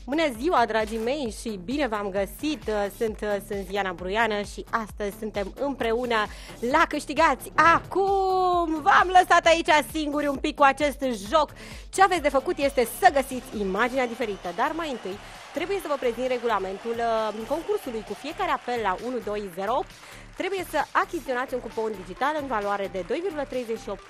Bună ziua, dragii mei, și bine v-am găsit! Sunt Diana Bruiană și astăzi suntem împreună la Câștigați Acum! V-am lăsat aici singuri un pic cu acest joc. Ce aveți de făcut este să găsiți imaginea diferită, dar mai întâi trebuie să vă prezint regulamentul concursului. Cu fiecare apel la 1208 trebuie să achiziționați un cupon digital în valoare de 2,38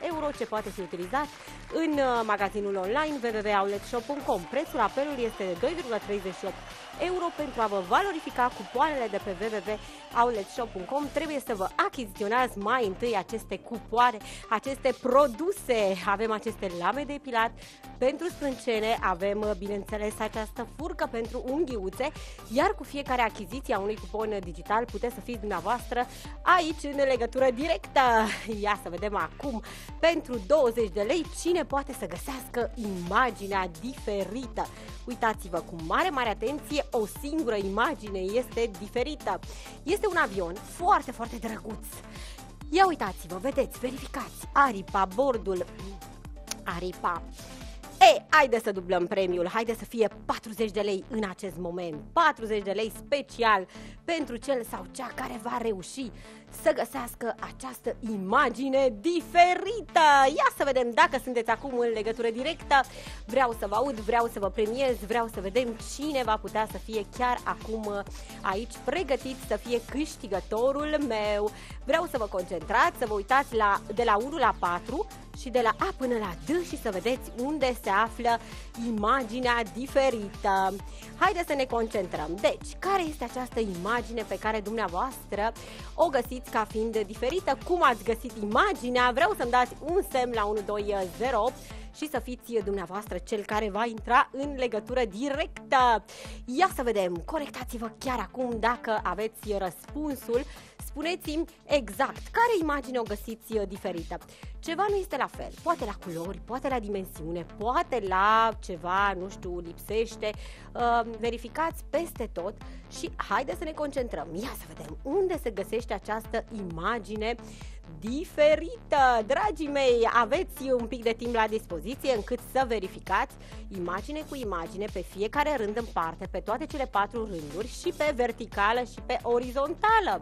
euro ce poate fi utilizat în magazinul online www.outletshop.com. Prețul apelului este de 2,38 euro. Pentru a vă valorifica cupoanele de pe www.outletshop.com trebuie să vă achiziționați mai întâi aceste cupoane, aceste produse. Avem aceste lame de epilat pentru sprâncene, avem bineînțeles această furcă pentru unghiuțe, iar cu fiecare achiziție a unui cupon digital puteți să fiți dumneavoastră aici în legătură directă. Ia să vedem acum, pentru 20 de lei, cine poate să găsească imaginea diferită. Uitați-vă cu mare atenție, o singură imagine este diferită. Este un avion foarte, foarte drăguț. Ia uitați-vă, vedeți, verificați, aripa, bordul, aripa. Haide să dublăm premiul, haide să fie 40 de lei în acest moment, 40 de lei special pentru cel sau cea care va reuși să găsească această imagine diferită. Ia să vedem dacă sunteți acum în legătură directă, vreau să vă aud, vreau să vă premiez, vreau să vedem cine va putea să fie chiar acum aici pregătit să fie câștigătorul meu. Vreau să vă concentrați, să vă uitați de la 1 la 4 și de la A până la D și să vedeți unde se află imaginea diferită. Haideți să ne concentrăm. Deci, care este această imagine pe care dumneavoastră o găsiți ca fiind diferită? Cum ați găsit imaginea? Vreau să-mi dați un semn la 1208 și să fiți dumneavoastră cel care va intra în legătură directă. Ia să vedem, conectați-vă chiar acum dacă aveți răspunsul. Spuneți-mi exact care imagine o găsiți diferită. Ceva nu este la fel, poate la culori, poate la dimensiune, poate la ceva, nu știu, lipsește. Verificați peste tot și haideți să ne concentrăm. Ia să vedem unde se găsește această imagine diferită. Dragii mei, aveți un pic de timp la dispoziție încât să verificați imagine cu imagine pe fiecare rând în parte, pe toate cele 4 rânduri și pe verticală și pe orizontală.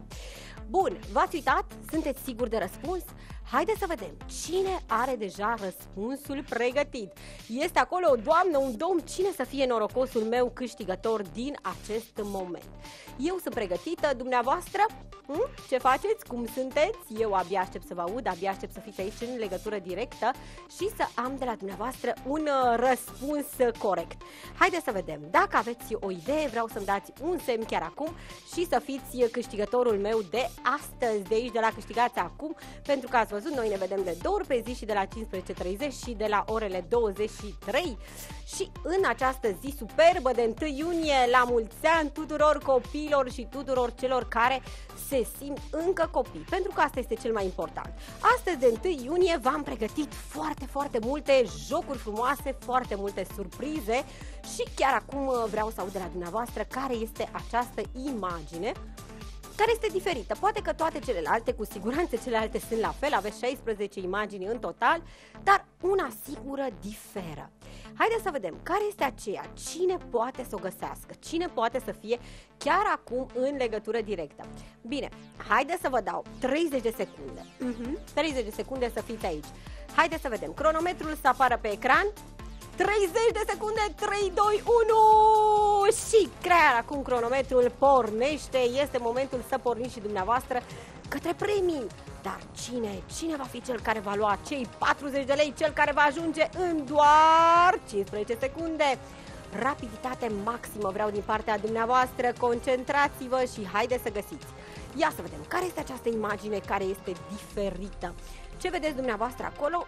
Bun, v-ați uitat? Sunteți siguri de răspuns? Haideți să vedem cine are deja răspunsul pregătit. Este acolo o doamnă, un domn, cine să fie norocosul meu câștigător din acest moment? Eu sunt pregătită, dumneavoastră? Ce faceți? Cum sunteți? Eu abia aștept să vă aud, abia aștept să fiți aici în legătură directă și să am de la dumneavoastră un răspuns corect. Haideți să vedem. Dacă aveți o idee, vreau să-mi dați un semn chiar acum și să fiți câștigătorul meu de astăzi, de aici, de la Câștigați Acum, pentru că ați văzut, noi ne vedem de 2 ori pe zi și de la 15:30 și de la orele 23. Și în această zi superbă de 1 iunie, la mulți ani tuturor copiilor și tuturor celor care se simt încă copii, pentru că asta este cel mai important. Astăzi, de 1 iunie, v-am pregătit foarte multe jocuri frumoase, foarte multe surprize și chiar acum vreau să aud de la dumneavoastră care este această imagine care este diferită. Poate că toate celelalte, cu siguranță celelalte sunt la fel, aveți 16 imagini în total, dar una singură diferă. Haideți să vedem care este aceea, cine poate să o găsească, cine poate să fie chiar acum în legătură directă. Bine, haideți să vă dau 30 de secunde. 30 de secunde să fiți aici. Haideți să vedem, cronometrul să apară pe ecran. 30 de secunde, 3, 2, 1 și chiar acum cronometrul pornește, este momentul să porniți și dumneavoastră către premii. Dar cine va fi cel care va lua cei 40 de lei, cel care va ajunge în doar 15 secunde? Rapiditate maximă vreau din partea dumneavoastră, concentrați-vă și haideți să găsiți. Ia să vedem care este această imagine care este diferită. Ce vedeți dumneavoastră acolo?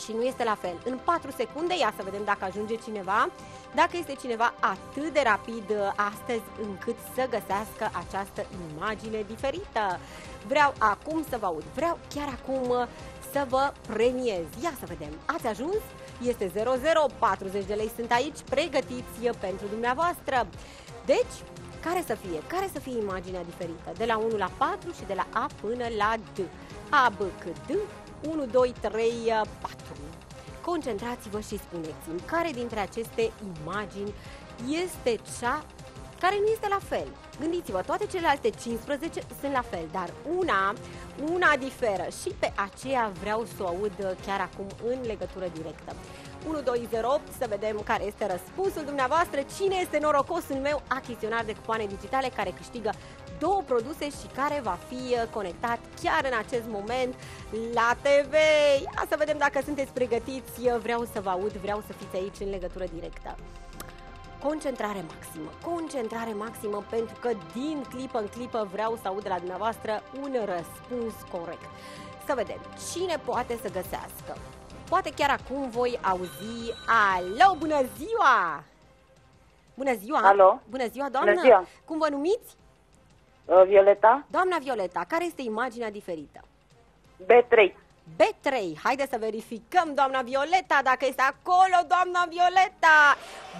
Și nu este la fel. În 4 secunde, ia să vedem dacă ajunge cineva, dacă este cineva atât de rapid astăzi încât să găsească această imagine diferită. Vreau acum să vă aud, vreau chiar acum să vă premiez. Ia să vedem, ați ajuns? Este 00, 40 de lei sunt aici, pregătiți pentru dumneavoastră. Deci, care să fie imaginea diferită? De la 1 la 4 și de la A până la D. A, B, C, D, 1, 2, 3, 4. Concentrați-vă și spuneți-mi care dintre aceste imagini este cea care nu este la fel. Gândiți-vă, toate celelalte 15 sunt la fel, dar una diferă și pe aceea vreau să o aud chiar acum în legătură directă. 1208, să vedem care este răspunsul dumneavoastră. Cine este norocosul meu achiziționar de cupoane digitale care câștigă 2 produse și care va fi conectat chiar în acest moment la TV? Ia să vedem dacă sunteți pregătiți. Vreau să vă aud, vreau să fiți aici în legătură directă. Concentrare maximă, pentru că din clipă în clipă vreau să aud de la dumneavoastră un răspuns corect. Să vedem cine poate să găsească. Poate chiar acum voi auzi. Alo, bună ziua! Bună ziua! Alo! Bună ziua, doamnă! Bună ziua! Cum vă numiți? Violeta. Doamna Violeta, care este imaginea diferită? B3. B3. Haideți să verificăm, doamna Violeta, dacă este acolo, doamna Violeta.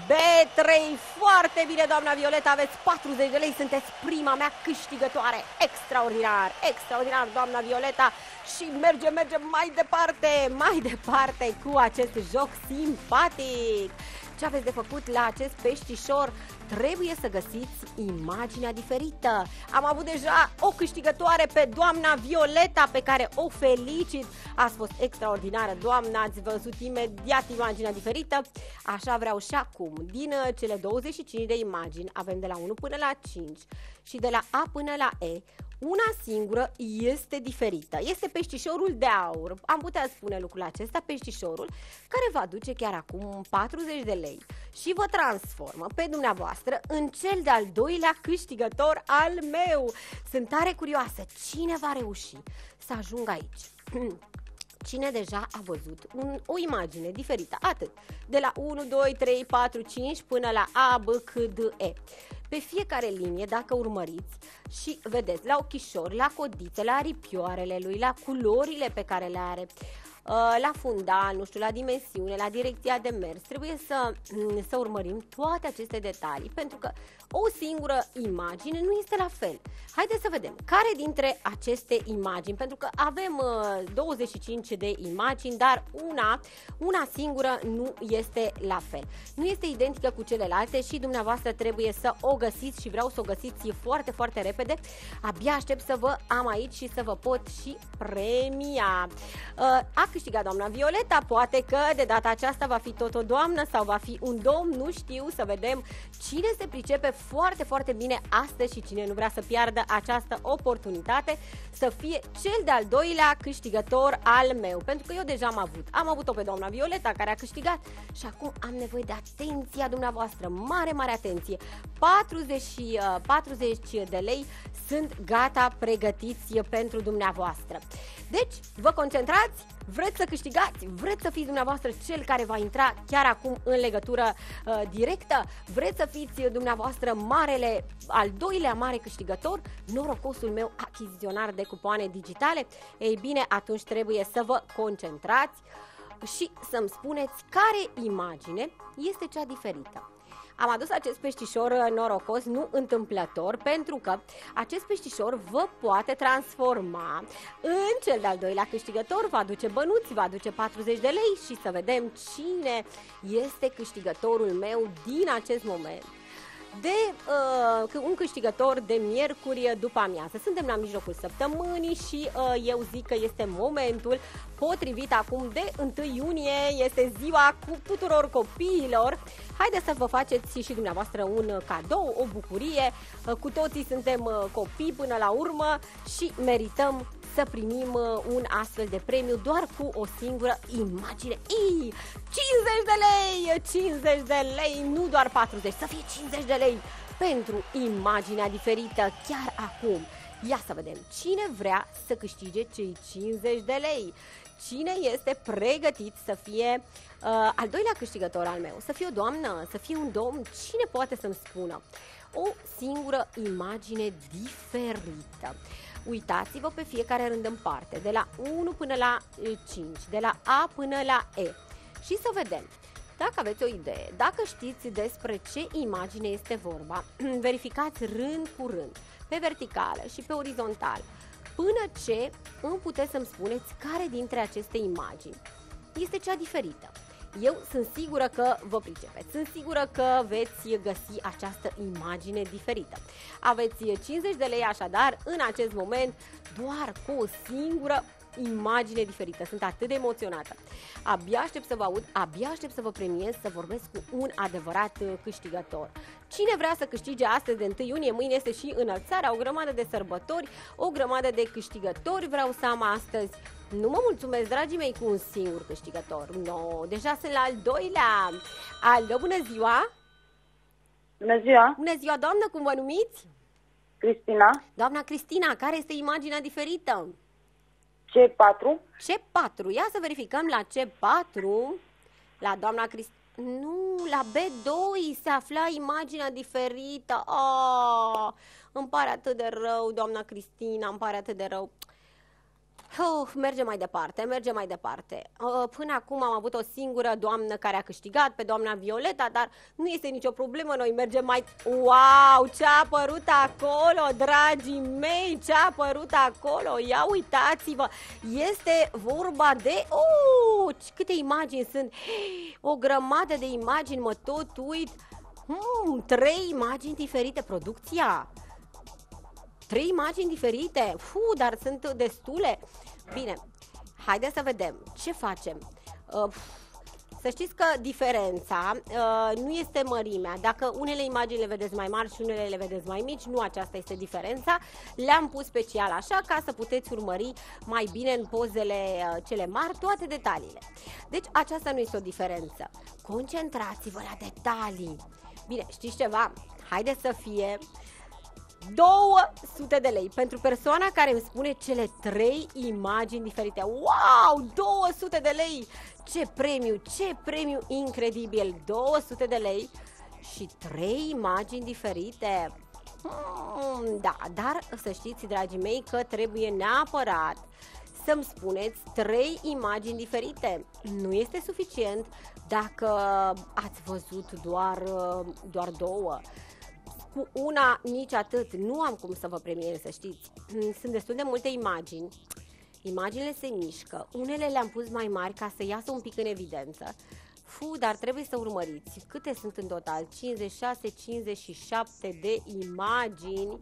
B3. Foarte bine, doamna Violeta, aveți 40 de lei, sunteți prima mea câștigătoare. Extraordinar, extraordinar, doamna Violeta. Și mergem mai departe cu acest joc simpatic. Ce aveți de făcut la acest peștișor? Trebuie să găsiți imaginea diferită. Am avut deja o câștigătoare pe doamna Violeta, pe care o felicit. Ați fost extraordinară, doamna, ați văzut imediat imaginea diferită. Așa vreau și acum. Din cele 25 de imagini, avem de la 1 până la 5 și de la A până la E. Una singură este diferită. Este peștișorul de aur. Am putea spune lucrul acesta, peștișorul care vă aduce chiar acum 40 de lei și vă transformă pe dumneavoastră în cel de-al doilea câștigător al meu. Sunt tare curioasă. Cine va reuși să ajungă aici? Cine deja a văzut o imagine diferită, atât, de la 1, 2, 3, 4, 5 până la A, B, C, D, E. Pe fiecare linie, dacă urmăriți și vedeți la ochișori, la codițe, la aripioarele lui, la culorile pe care le are, la fundal, nu știu, la dimensiune, la direcția de mers, trebuie să urmărim toate aceste detalii, pentru că o singură imagine nu este la fel. Haideți să vedem care dintre aceste imagini, pentru că avem 25 de imagini, dar una singură nu este la fel. Nu este identică cu celelalte și dumneavoastră trebuie să o găsiți și vreau să o găsiți foarte, foarte repede. Abia aștept să vă am aici și să vă pot și premia. A câștigat doamna Violeta, poate că de data aceasta va fi tot o doamnă sau va fi un domn, nu știu, să vedem cine se pricepe foarte, foarte bine astăzi și cine nu vrea să piardă această oportunitate să fie cel de-al doilea câștigător al meu, pentru că eu deja am avut-o pe doamna Violeta care a câștigat și acum am nevoie de atenția dumneavoastră, mare, mare atenție. 40 de lei sunt gata, pregătiți pentru dumneavoastră. Deci, vă concentrați, vreți să câștigați, vreți să fiți dumneavoastră cel care va intra chiar acum în legătură directă, vreți să fiți dumneavoastră al doilea mare câștigător, norocosul meu achiziționar de cupoane digitale. Ei bine, atunci trebuie să vă concentrați și să-mi spuneți care imagine este cea diferită. Am adus acest peștișor norocos, nu întâmplător, pentru că acest peștișor vă poate transforma în cel de-al doilea câștigător, va aduce bănuți, va aduce 40 de lei și să vedem cine este câștigătorul meu din acest moment. Un câștigător de miercuri după amiază. Suntem la mijlocul săptămânii și eu zic că este momentul potrivit acum de 1 iunie, este ziua cu tuturor copiilor. Haideți să vă faceți și dumneavoastră un cadou, o bucurie. Cu toții suntem copii până la urmă și merităm să primim un astfel de premiu doar cu o singură imagine. 50 de lei! 50 de lei, nu doar 40, să fie 50 de lei pentru imaginea diferită chiar acum. Ia să vedem cine vrea să câștige cei 50 de lei. Cine este pregătit să fie al doilea câștigător al meu? Să fie o doamnă, să fie un domn? Cine poate să-mi spună? O singură imagine diferită. Uitați-vă pe fiecare rând în parte, de la 1 până la 5, de la A până la E. Și să vedem, dacă aveți o idee, dacă știți despre ce imagine este vorba, verificați rând cu rând, pe verticală și pe orizontal, până ce îmi puteți să-mi spuneți care dintre aceste imagini este cea diferită. Eu sunt sigură că vă pricepeți, sunt sigură că veți găsi această imagine diferită. Aveți 50 de lei așadar în acest moment doar cu o singură imagine diferită. Sunt atât de emoționată. Abia aștept să vă aud, abia aștept să vă premiez, să vorbesc cu un adevărat câștigător. Cine vrea să câștige astăzi de 1 iunie, mâine este și înălțarea, o grămadă de sărbători, o grămadă de câștigători vreau să am astăzi. Nu mă mulțumesc, dragii mei, cu un singur câștigător. No, deja sunt la al doilea. Alo, bună ziua! Bună ziua! Bună ziua, doamnă, cum vă numiți? Cristina. Doamna Cristina, care este imaginea diferită? C4. C4, ia să verificăm la C4, la doamna Cristina. Nu, la B2 se afla imaginea diferită. Oh, îmi pare atât de rău, doamna Cristina, îmi pare atât de rău. Mergem mai departe, mergem mai departe. Până acum am avut o singură doamnă care a câștigat, pe doamna Violeta, dar nu este nicio problemă, noi mergem mai... Wow, ce-a apărut acolo, dragii mei, ce-a apărut acolo, ia uitați-vă, este vorba de... câte imagini sunt, o grămadă de imagini, mă tot uit, 3 imagini diferite, producția. 3 imagini diferite, dar sunt destule. Bine, haideți să vedem ce facem. Să știți că diferența nu este mărimea. Dacă unele imagini le vedeți mai mari și unele le vedeți mai mici, nu aceasta este diferența. Le-am pus special așa ca să puteți urmări mai bine în pozele cele mari toate detaliile. Deci aceasta nu este o diferență. Concentrați-vă la detalii. Bine, știți ceva? Haideți să fie 200 de lei pentru persoana care îmi spune cele 3 imagini diferite. Wow, 200 de lei! Ce premiu incredibil! 200 de lei și 3 imagini diferite. Da, dar să știți, dragii mei, că trebuie neapărat să-mi spuneți 3 imagini diferite. Nu este suficient dacă ați văzut doar 2. Cu una nici atât, nu am cum să vă premiez, să știți. Sunt destul de multe imagini. Imaginile se mișcă, unele le-am pus mai mari ca să iasă un pic în evidență. Dar trebuie să urmăriți. Câte sunt în total? 56, 57 de imagini.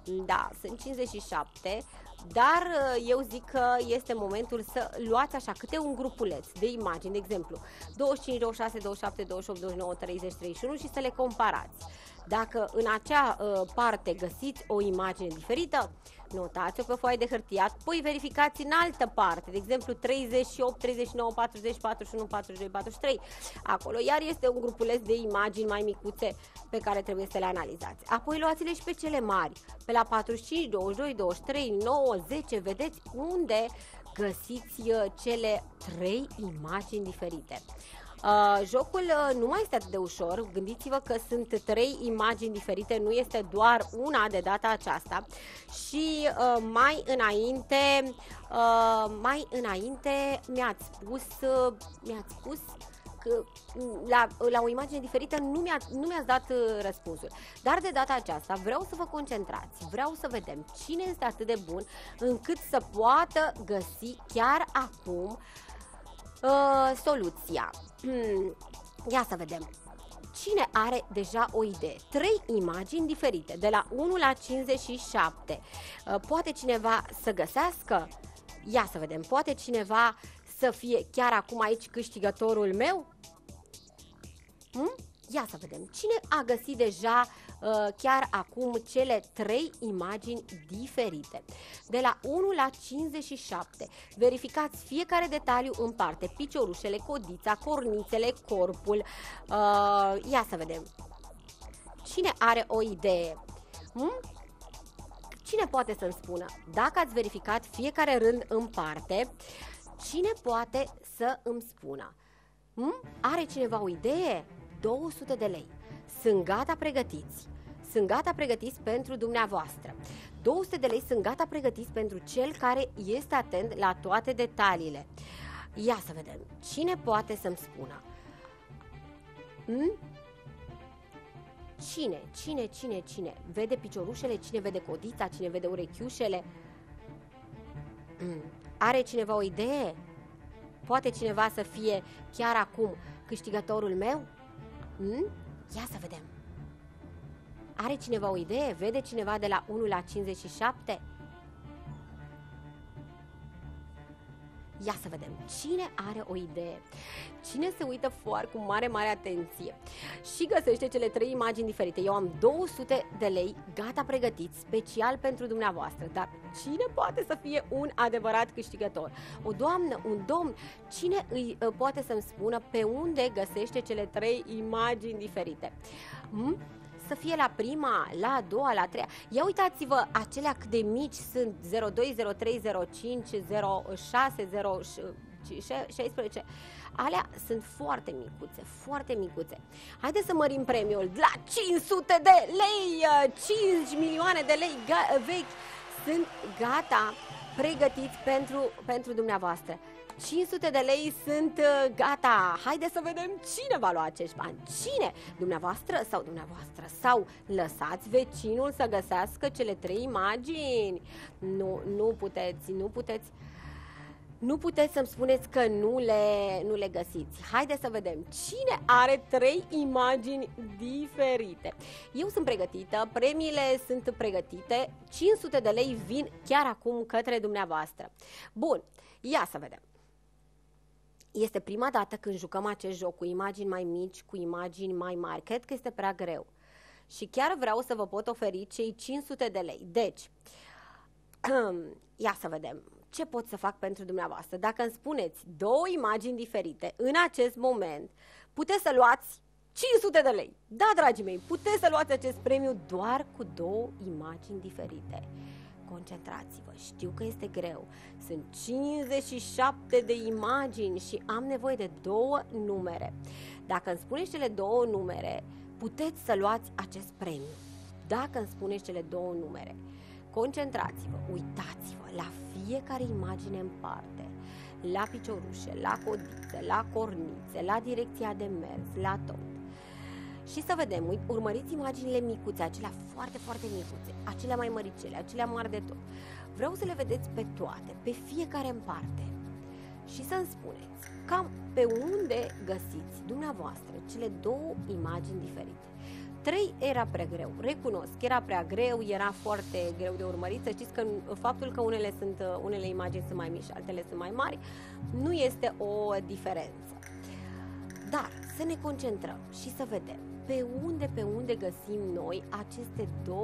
Da, sunt 57. Dar eu zic că este momentul să luați așa câte un grupuleț de imagini, de exemplu 25, 26, 27, 28, 29, 30, 31 și să le comparați. Dacă în acea parte găsiți o imagine diferită, notați-o pe foaie de hârtie, apoi verificați în altă parte, de exemplu 38, 39, 40, 41, 42, 43. Acolo iar este un grupuleț de imagini mai micuțe pe care trebuie să le analizați. Apoi luați-le și pe cele mari, pe la 45, 22, 23, 9, 10, vedeți unde găsiți cele 3 imagini diferite. Jocul nu mai este atât de ușor, gândiți-vă că sunt 3 imagini diferite, nu este doar una de data aceasta și mai înainte mi-ați spus că la o imagine diferită nu mi-ați dat răspunsul. Dar de data aceasta vreau să vă concentrați, vreau să vedem cine este atât de bun încât să poată găsi chiar acum soluția. Ia să vedem. Cine are deja o idee? 3 imagini diferite, de la 1 la 57. Poate cineva să găsească? Ia să vedem. Poate cineva să fie chiar acum aici câștigătorul meu? Ia să vedem. Cine a găsit deja chiar acum cele 3 imagini diferite? De la 1 la 57. Verificați fiecare detaliu în parte. Piciorușele, codița, cornițele, corpul. Ia să vedem. Cine are o idee? Cine poate să-mi spună? Dacă ați verificat fiecare rând în parte, cine poate să îmi spună? Are cineva o idee? 200 de lei. Sunt gata pregătiți. Sunt gata pregătiți pentru dumneavoastră. 200 de lei sunt gata pregătiți pentru cel care este atent la toate detaliile. Ia să vedem. Cine poate să-mi spună? Cine? Vede piciorușele? Cine vede codița? Cine vede urechiușele? Are cineva o idee? poate cineva să fie chiar acum câștigătorul meu? Ia să vedem. Are cineva o idee? Vede cineva de la 1 la 57? Ia să vedem. Cine are o idee? Cine se uită cu mare atenție și găsește cele 3 imagini diferite? Eu am 200 de lei gata pregătiți special pentru dumneavoastră. Dar cine poate să fie un adevărat câștigător? O doamnă, un domn? Cine poate să-mi spună pe unde găsește cele 3 imagini diferite? Să fie la prima, la a doua, la a treia. Ia uitați-vă acelea cât de mici sunt, 02, 03, 05, 06, 16. Alea sunt foarte micuțe, foarte micuțe. Haideți să mărim premiul la 500 de lei, 5 milioane de lei vechi. Sunt gata, pregătiți pentru dumneavoastră. 500 de lei sunt gata. Haideți să vedem cine va lua acești bani. Cine? Dumneavoastră sau dumneavoastră? Sau lăsați vecinul să găsească cele 3 imagini? Nu puteți să-mi spuneți că nu le găsiți. Haideți să vedem cine are 3 imagini diferite. Eu sunt pregătită, premiile sunt pregătite, 500 de lei vin chiar acum către dumneavoastră. Bun, ia să vedem. Este prima dată când jucăm acest joc cu imagini mai mici, cu imagini mai mari. Cred că este prea greu. Și chiar vreau să vă pot oferi cei 500 de lei. Deci, ia să vedem ce pot să fac pentru dumneavoastră. Dacă îmi spuneți 2 imagini diferite, în acest moment puteți să luați 500 de lei. Da, dragii mei, puteți să luați acest premiu doar cu 2 imagini diferite. Concentrați-vă, știu că este greu. Sunt 57 de imagini și am nevoie de 2 numere. Dacă îmi spuneți cele 2 numere, puteți să luați acest premiu. Dacă îmi spuneți cele 2 numere, concentrați-vă, uitați-vă la fiecare imagine în parte, la piciorușe, la codițe, la cornițe, la direcția de mers, la tot. Și să vedem, urmăriți imaginile micuțe, acelea foarte micuțe, acelea mai măricele, acelea mari de tot. Vreau să le vedeți pe toate, pe fiecare în parte. Și să-mi spuneți cam pe unde găsiți dumneavoastră cele 2 imagini diferite. 3 era prea greu, recunosc, era prea greu, era foarte greu de urmărit. Să știți că faptul că unele imagini sunt mai mici și altele sunt mai mari, nu este o diferență. Dar să ne concentrăm și să vedem pe unde găsim noi aceste 2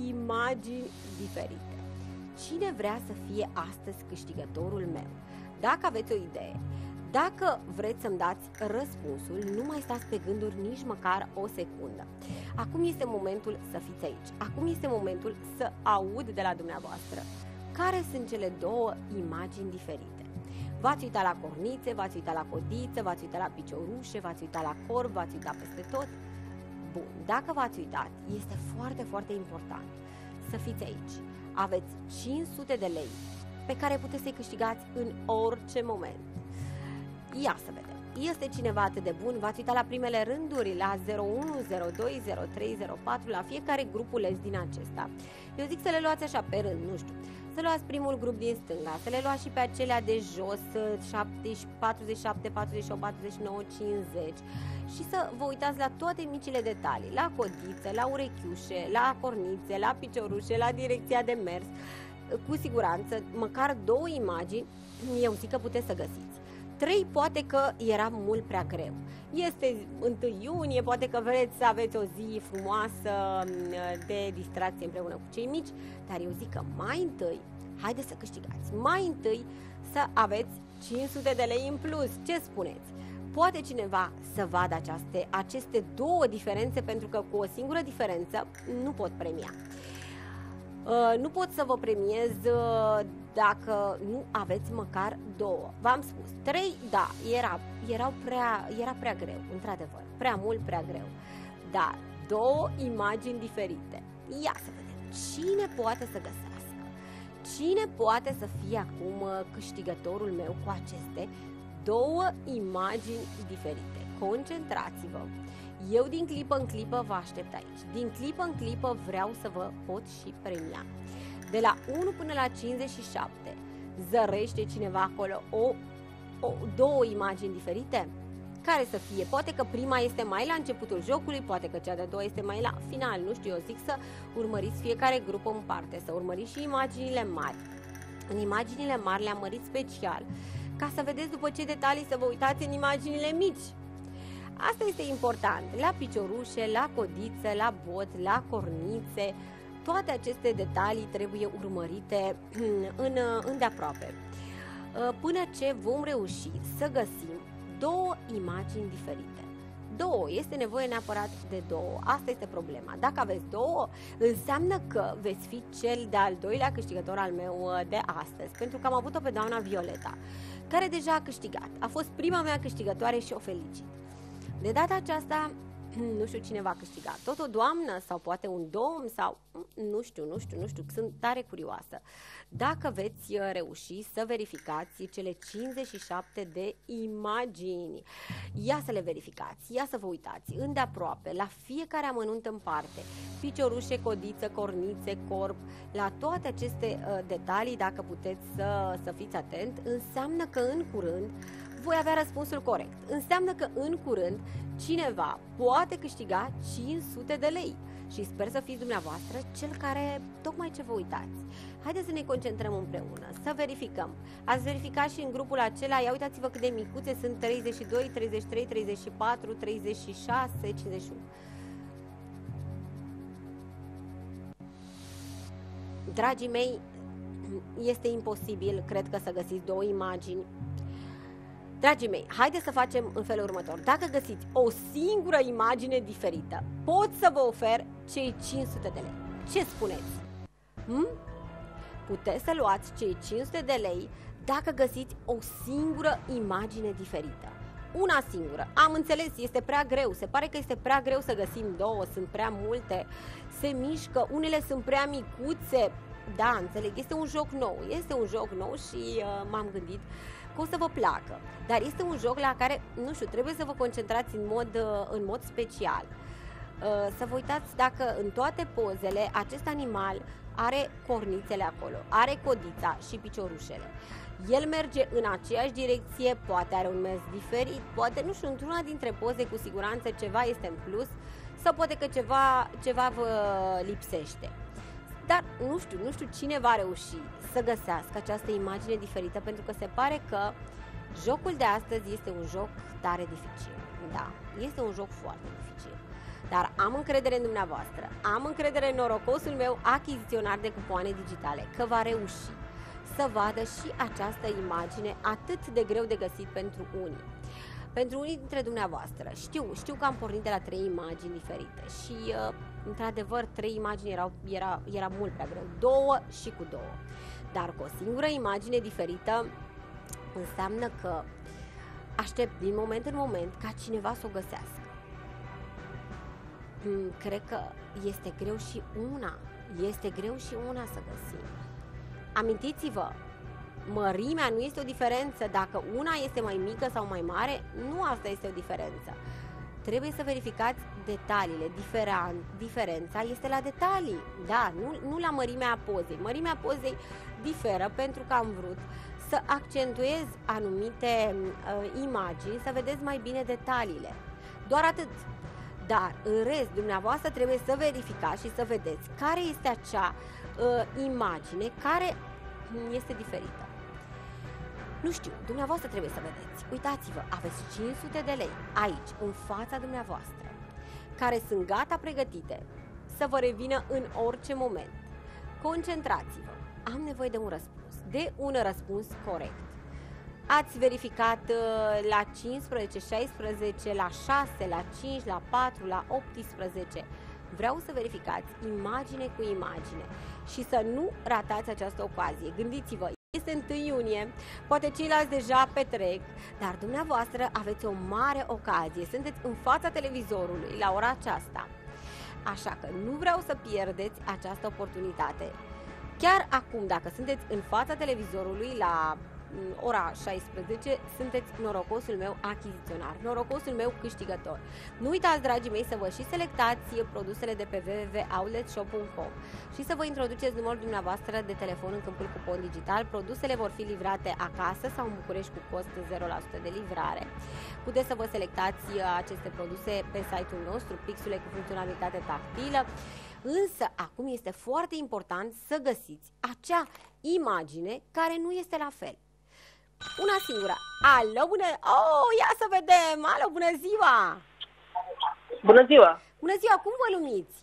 imagini diferite. Cine vrea să fie astăzi câștigătorul meu? Dacă aveți o idee, dacă vreți să-mi dați răspunsul, nu mai stați pe gânduri nici măcar o secundă. Acum este momentul să fiți aici. Acum este momentul să aud de la dumneavoastră care sunt cele 2 imagini diferite. V-ați uitat la cornițe, v-ați uitat la codiță, v-ați uitat la piciorușe, v-ați uitat la corp, v-ați uitat peste tot. Bun, dacă v-ați uitat, este foarte important să fiți aici. Aveți 500 de lei pe care puteți să-i câștigați în orice moment. Ia să vedem. Este cineva atât de bun? V-ați uitat la primele rânduri, la 01, 02, 03, 04, la fiecare grupuleț din acesta. Eu zic să le luați așa pe rând, nu știu. Să luați primul grup din stânga, să le luați și pe acelea de jos, 47, 48, 49, 50 și să vă uitați la toate micile detalii, la codiță, la urechiușe, la cornițe, la piciorușe, la direcția de mers. Cu siguranță, măcar 2 imagini, eu zic că puteți să găsiți. 3 poate că era mult prea greu. Este 1 iunie, poate că vreți să aveți o zi frumoasă de distracție împreună cu cei mici, dar eu zic că mai întâi, haideți să câștigați, mai întâi să aveți 500 de lei în plus. Ce spuneți? Poate cineva să vadă aceste 2 diferențe, pentru că cu o singură diferență nu pot premia. Nu pot să vă premiez dacă nu aveți măcar 2. V-am spus, 3, da, era prea greu, într-adevăr, prea mult, prea greu. Dar 2 imagini diferite. Ia să vedem, cine poate să găsească? Cine poate să fie acum câștigătorul meu cu aceste 2 imagini diferite? Concentrați-vă. Eu din clipă în clipă vă aștept aici. Din clipă în clipă vreau să vă pot și premia. De la 1 până la 57 zărește cineva acolo o două imagini diferite? Care să fie? Poate că prima este mai la începutul jocului, poate că cea de-a doua este mai la final, nu știu, eu zic să urmăriți fiecare grup în parte, să urmăriți și imaginile mari. În imaginile mari le-am mărit special, ca să vedeți după ce detalii să vă uitați în imaginile mici. Asta este important, la piciorușe, la codiță, la bot, la cornițe, toate aceste detalii trebuie urmărite îndeaproape, până ce vom reuși să găsim două imagini diferite. Două, este nevoie neapărat de două, asta este problema. Dacă aveți două, înseamnă că veți fi cel de-al doilea câștigător al meu de astăzi, pentru că am avut-o pe doamna Violeta, care deja a câștigat. A fost prima mea câștigătoare și o felicit. De data aceasta, nu știu cine va câștiga, tot o doamnă sau poate un domn sau nu știu, sunt tare curioasă. Dacă veți reuși să verificați cele 57 de imagini, ia să le verificați, ia să vă uitați îndeaproape la fiecare amănunt în parte, piciorușe, codiță, cornițe, corp, la toate aceste detalii, dacă puteți să fiți atent, înseamnă că în curând voi avea răspunsul corect. Înseamnă că în curând cineva poate câștiga 500 de lei și sper să fiți dumneavoastră cel care tocmai ce vă uitați. Haideți să ne concentrăm împreună, să verificăm. Ați verificat și în grupul acela, ia uitați-vă cât de micuțe sunt, 32, 33, 34, 36, 51. Dragii mei, este imposibil, cred că, să găsiți două imagini. Dragii mei, haideți să facem în felul următor. Dacă găsiți o singură imagine diferită, pot să vă ofer cei 500 de lei. Ce spuneți? Puteți să luați cei 500 de lei dacă găsiți o singură imagine diferită. Una singură. Am înțeles, este prea greu. Se pare că este prea greu să găsim două, sunt prea multe. Se mișcă, unele sunt prea micuțe. Da, înțeleg, este un joc nou și m-am gândit că o să vă placă. Dar este un joc la care, nu știu, trebuie să vă concentrați în mod special. Să vă uitați dacă în toate pozele acest animal are cornițele acolo, are codița și piciorușele. El merge în aceeași direcție, poate are un mers diferit, poate, nu știu, într-una dintre poze cu siguranță ceva este în plus sau poate că ceva vă lipsește. Dar nu știu cine va reuși să găsească această imagine diferită, pentru că se pare că jocul de astăzi este un joc tare dificil. Da, este un joc foarte dificil. Dar am încredere în dumneavoastră, am încredere în norocosul meu achiziționar de cupoane digitale că va reuși să vadă și această imagine atât de greu de găsit pentru unii. Pentru unii dintre dumneavoastră, știu că am pornit de la 3 imagini diferite și, într-adevăr, 3 imagini era mult prea greu, 2 și cu 2. Dar cu o singură imagine diferită înseamnă că aștept din moment în moment ca cineva să o găsească. Cred că este greu și una să găsim. Amintiți-vă, mărimea nu este o diferență, dacă una este mai mică sau mai mare, nu asta este o diferență. Trebuie să verificați detaliile, diferența este la detalii, da, nu la mărimea pozei. Mărimea pozei diferă pentru că am vrut să accentuez anumite imagini, să vedeți mai bine detaliile. Doar atât. Dar, în rest, dumneavoastră trebuie să verificați și să vedeți care este acea imagine care este diferită. Nu știu, dumneavoastră trebuie să vedeți. Uitați-vă, aveți 500 de lei aici, în fața dumneavoastră, care sunt gata pregătite să vă revină în orice moment. Concentrați-vă. Am nevoie de un răspuns corect. Ați verificat la 15, 16, la 6, la 5, la 4, la 18. Vreau să verificați imagine cu imagine și să nu ratați această ocazie. Gândiți-vă, este 1 iunie, poate ceilalți deja petrec, dar dumneavoastră aveți o mare ocazie. Sunteți în fața televizorului la ora aceasta. Așa că nu vreau să pierdeți această oportunitate. Chiar acum, dacă sunteți în fața televizorului la ora 16, sunteți norocosul meu achiziționar, norocosul meu câștigător. Nu uitați, dragii mei, să vă și selectați produsele de pe www.outletshop.com și să vă introduceți numărul dumneavoastră de telefon în câmpul cupon digital. Produsele vor fi livrate acasă sau în București cu cost 0% de livrare. Puteți să vă selectați aceste produse pe site-ul nostru, pixule cu funcționalitate tactilă. Însă, acum este foarte important să găsiți acea imagine care nu este la fel. Una singură. Alo, bună... Oh, ia să vedem! Alo, bună ziua! Bună ziua! Bună ziua, cum vă numiți?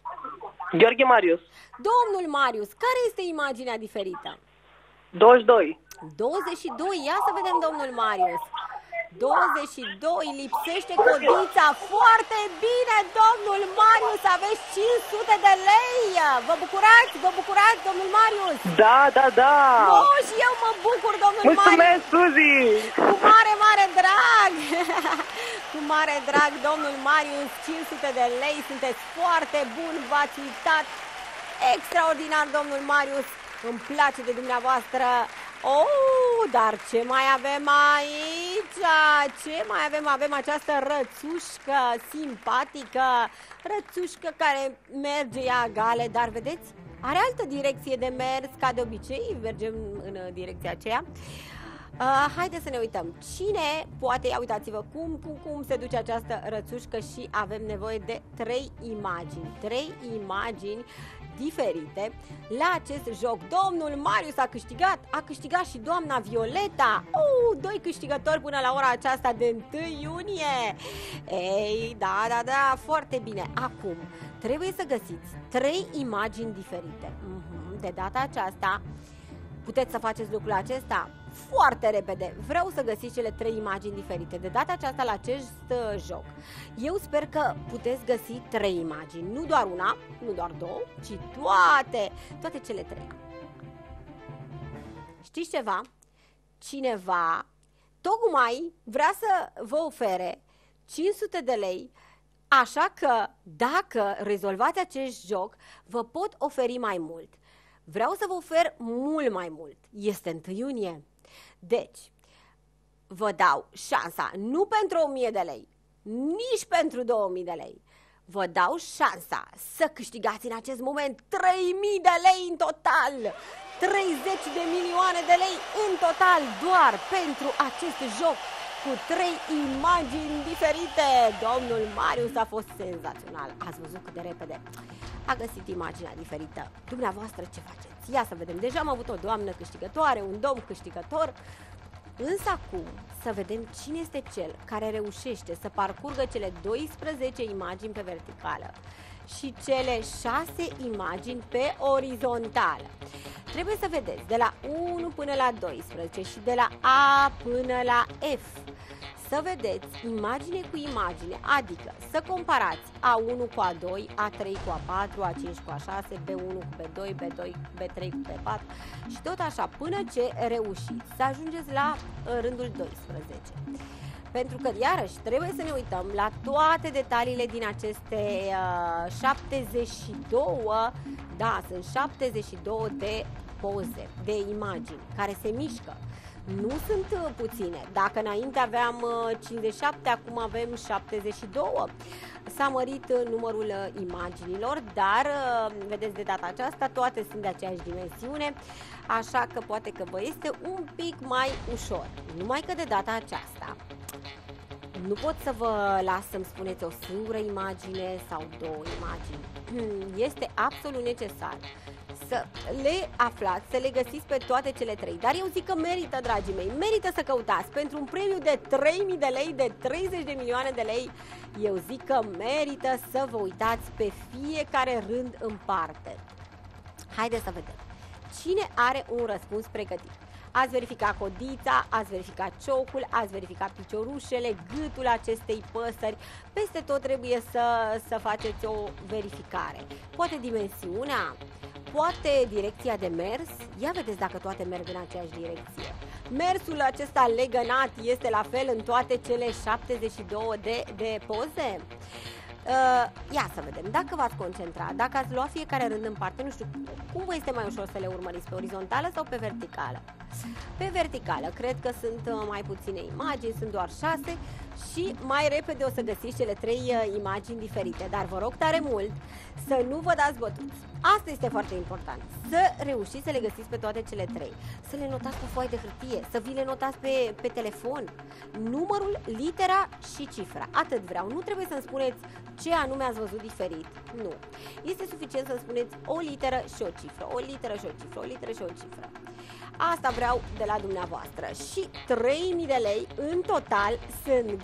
Gheorghe Marius. Domnul Marius, care este imaginea diferită? 22. 22, ia să vedem, domnul Marius. 22, lipsește codița. Foarte bine, domnul Marius, aveți 500 de lei. Vă bucurați, domnul Marius? Da, da, da. Oh, și eu mă bucur, domnul Marius. Mulțumesc, Suzi. Cu mare, mare drag. Cu mare drag, domnul Marius, 500 de lei. Sunteți foarte bun, v-ați uitat. Extraordinar, domnul Marius. Îmi place de dumneavoastră. Oh, dar ce mai avem aici? Ce mai avem? Avem această rățușcă simpatică, rățușcă care merge ea gale, dar vedeți, are altă direcție de mers, ca de obicei, mergem în direcția aceea. Haideți să ne uităm. Cine poate, ia uitați-vă cum se duce această rățușcă și avem nevoie de 3 imagini. 3 imagini diferite la acest joc. Domnul Marius a câștigat și doamna Violeta. 2 câștigători până la ora aceasta de 1 iunie. Ei, da, foarte bine. Acum, trebuie să găsiți 3 imagini diferite. De data aceasta, puteți să faceți lucrul acesta foarte repede. Vreau să găsiți cele 3 imagini diferite. De data aceasta la acest joc, eu sper că puteți găsi 3 imagini. Nu doar una, nu doar 2, ci toate cele 3. Știți ceva? Cineva tocmai vrea să vă ofere 500 de lei, așa că dacă rezolvați acest joc, vă pot oferi mai mult. Vreau să vă ofer mult mai mult. Este 1 iunie. Deci, vă dau șansa, nu pentru 1000 de lei, nici pentru 2000 de lei. Vă dau șansa să câștigați în acest moment 3000 de lei în total. 30 de milioane de lei în total doar pentru acest joc cu 3 imagini diferite. Domnul Marius a fost senzațional. Ați văzut cât de repede a găsit imaginea diferită. Dumneavoastră ce faceți? Ia să vedem. Deja am avut o doamnă câștigătoare, un domn câștigător. Însă acum să vedem cine este cel care reușește să parcurgă cele 12 imagini pe verticală și cele 6 imagini pe orizontală. Trebuie să vedeți de la 1 până la 12 și de la A până la F. Să vedeți imagine cu imagine, adică să comparați A1 cu A2, A3 cu A4, A5 cu A6, B1 cu B2, B2, B3 cu B4 și tot așa până ce reușiți să ajungeți la rândul 12. Pentru că, iarăși, trebuie să ne uităm la toate detaliile din aceste 72, da, sunt 72 de poze, de imagini care se mișcă. Nu sunt puține. Dacă înainte aveam 57, acum avem 72. S-a mărit numărul imaginilor, dar vedeți, de data aceasta toate sunt de aceeași dimensiune, așa că poate că vă este un pic mai ușor. Numai că de data aceasta nu pot să vă las să-mi spuneți o singură imagine sau 2 imagini. Este absolut necesar să le aflați, să le găsiți pe toate cele 3. Dar eu zic că merită, dragii mei, merită să căutați. Pentru un premiu de 3000 de lei, de 30 de milioane de lei, eu zic că merită să vă uitați pe fiecare rând în parte. Haideți să vedem. Cine are un răspuns pregătit? Ați verificat codița, ați verificat ciocul, ați verificat piciorușele, gâtul acestei păsări. Peste tot trebuie să faceți o verificare. Poate dimensiunea, poate direcția de mers. Ia vedeți dacă toate merg în aceeași direcție. Mersul acesta legănat este la fel în toate cele 72 de poze? Ia să vedem, dacă v-ați concentrat, dacă ați luat fiecare rând în parte, nu știu, cum vă este mai ușor să le urmăriți, pe orizontală sau pe verticală? Pe verticală, cred că sunt mai puține imagini, sunt doar 6 și mai repede o să găsiți cele 3 imagini diferite. Dar vă rog tare mult să nu vă dați bătuți. Asta este foarte important, să reușiți să le găsiți pe toate cele 3, să le notați pe foaie de hârtie, să vi le notați pe telefon, numărul, litera și cifra. Atât vreau, nu trebuie să-mi spuneți ce anume ați văzut diferit, nu. Este suficient să-mi spuneți o literă și o cifră, o literă și o cifră, o literă și o cifră. Asta vreau de la dumneavoastră și 3.000 de lei în total sunt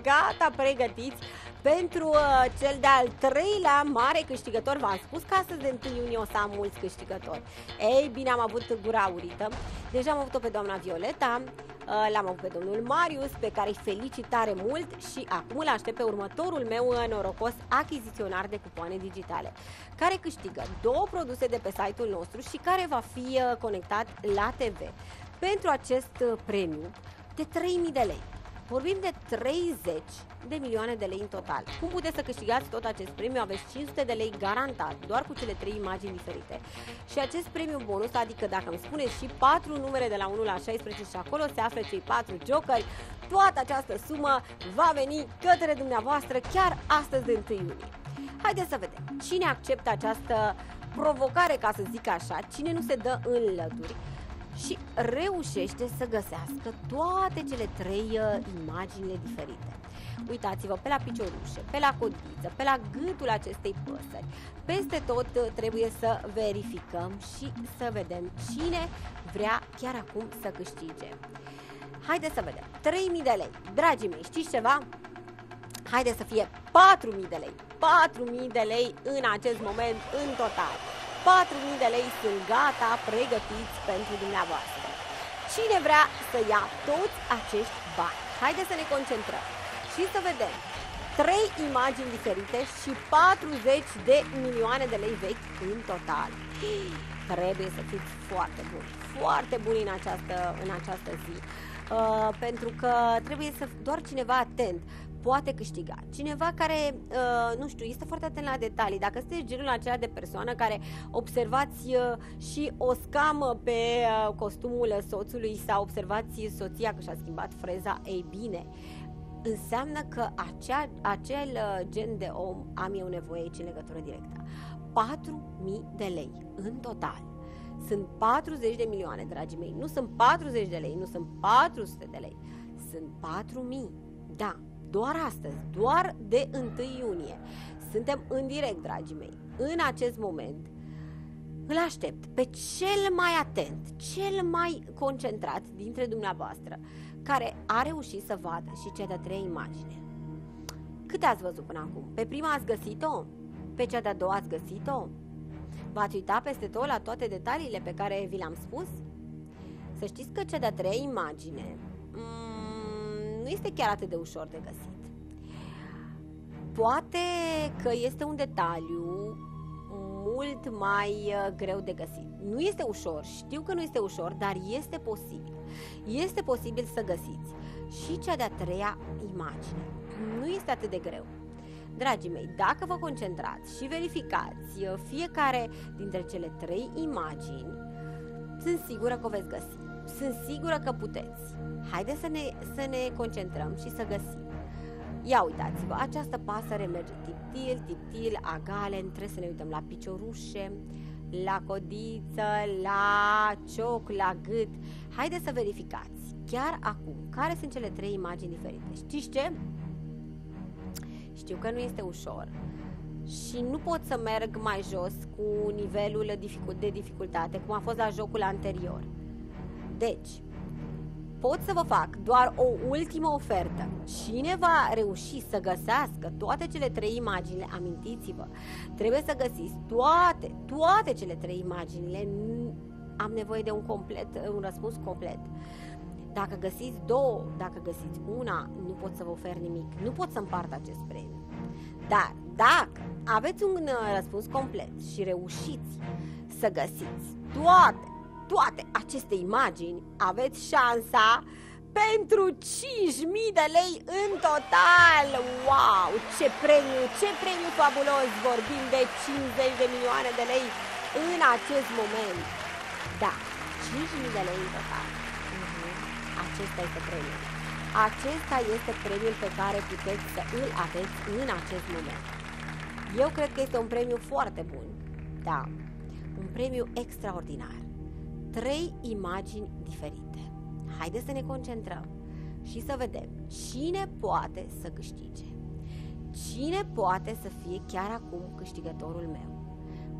gata pregătiți pentru cel de-al 3-lea mare câștigător. V-am spus că astăzi de 1 iunie o să am mulți câștigători. Ei bine, am avut gura aurită. Deja am avut-o pe doamna Violeta, l-am avut pe domnul Marius, pe care îi felicit tare mult și acum îl aștept pe următorul meu norocos achiziționar de cupoane digitale, care câștigă 2 produse de pe site-ul nostru și care va fi conectat la TV pentru acest premiu de 3.000 de lei. Vorbim de 30 de milioane de lei în total. Cum puteți să câștigați tot acest premiu? Aveți 500 de lei garantat, doar cu cele 3 imagini diferite. Și acest premiu bonus, adică dacă îmi spuneți și 4 numere de la 1 la 16 și acolo se află cei 4 jokeri, toată această sumă va veni către dumneavoastră chiar astăzi de 1 iunie. Haideți să vedem cine acceptă această provocare, ca să zic așa, cine nu se dă în lături și reușește să găsească toate cele 3 imaginile diferite. Uitați-vă pe la piciorușe, pe la codiță, pe la gâtul acestei păsări. Peste tot trebuie să verificăm și să vedem cine vrea chiar acum să câștige. Haideți să vedem. 3.000 de lei. Dragii mei, știți ceva? Haideți să fie 4.000 de lei. 4.000 de lei în acest moment în total. 4.000 de lei sunt gata, pregătiți pentru dumneavoastră. Cine vrea să ia toți acești bani? Haideți să ne concentrăm și să vedem 3 imagini diferite și 40 de milioane de lei vechi în total. Trebuie să fiți foarte buni în această zi, pentru că trebuie să doar cineva atent poate câștiga. Cineva care, nu știu, este foarte atent la detalii. Dacă sunteți genul acela de persoană care observați și o scamă pe costumul soțului sau observați soția că și-a schimbat freza, ei bine, înseamnă că acel gen de om am eu nevoie aici în legătură directă. 4.000 de lei în total. Sunt 40 de milioane, dragii mei. Nu sunt 40 de lei, nu sunt 400 de lei. Sunt 4.000. Da, doar astăzi, doar de 1 iunie. Suntem în direct, dragii mei. În acest moment îl aștept pe cel mai atent, cel mai concentrat dintre dumneavoastră, care a reușit să vadă și cea de-a 3 imagine. Câte ați văzut până acum? Pe prima ați găsit-o? Pe cea de-a doua ați găsit-o? V-ați uitat peste tot la toate detaliile pe care vi le-am spus? Să știți că cea de-a 3 imagine nu este chiar atât de ușor de găsit. Poate că este un detaliu mult mai greu de găsit. Nu este ușor, știu că nu este ușor, dar este posibil. Este posibil să găsiți și cea de-a 3-a imagine. Nu este atât de greu. Dragii mei, dacă vă concentrați și verificați fiecare dintre cele 3 imagini, sunt sigură că o veți găsi. Sunt sigură că puteți. Haideți să ne concentrăm și să găsim. Ia uitați-vă, această pasăre merge tip-til, agalen, trebuie să ne uităm la piciorușe, la codiță, la cioc, la gât. Haideți să verificați chiar acum care sunt cele 3 imagini diferite. Știți ce? Știu că nu este ușor și nu pot să merg mai jos cu nivelul de dificultate, cum a fost la jocul anterior. Deci, pot să vă fac doar o ultimă ofertă. Cine va reuși să găsească toate cele 3 imagini, amintiți-vă, trebuie să găsiți toate cele 3 imaginile. Am nevoie de un răspuns complet. Dacă găsiți 2, dacă găsiți una, nu pot să vă ofer nimic. Nu pot să împart acest premiu. Dar dacă aveți un răspuns complet și reușiți să găsiți toate aceste imagini, aveți șansa pentru 5.000 de lei în total. Wow! Ce premiu fabulos! Vorbim de 50 de milioane de lei în acest moment. Da, 5.000 de lei în total. Acesta este premiul. Acesta este premiul pe care puteți să îl aveți în acest moment. Eu cred că este un premiu foarte bun. Da, un premiu extraordinar. 3 imagini diferite. Haideți să ne concentrăm și să vedem cine poate să câștige. Cine poate să fie chiar acum câștigătorul meu?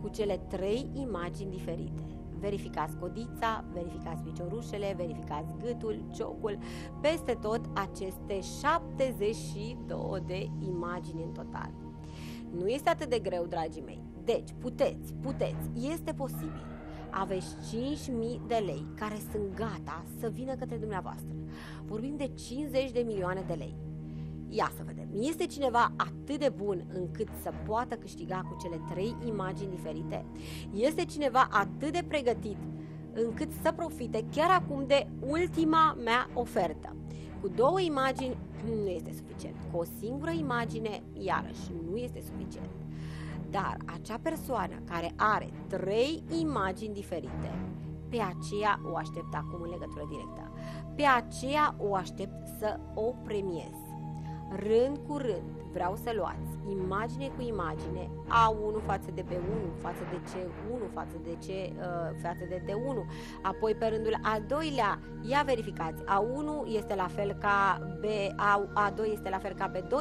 Cu cele 3 imagini diferite. Verificați codița, verificați piciorușele, verificați gâtul, ciocul, peste tot aceste 72 de imagini în total. Nu este atât de greu, dragii mei. Deci, puteți, este posibil. Aveți 5.000 de lei care sunt gata să vină către dumneavoastră. Vorbim de 50 de milioane de lei. Ia să vedem. Este cineva atât de bun încât să poată câștiga cu cele 3 imagini diferite? Este cineva atât de pregătit încât să profite chiar acum de ultima mea ofertă? Cu 2 imagini nu este suficient. Cu o singură imagine, iarăși, nu este suficient. Dar acea persoană care are 3 imagini diferite, pe aceea o aștept acum în legătură directă. Pe aceea o aștept să o premiez. Rând cu rând, vreau să luați imagine cu imagine, A1 față de B1, față de C1, față de D1, apoi pe rândul al doilea, ia verificați, A1 este la fel ca B, A2 este la fel ca B2,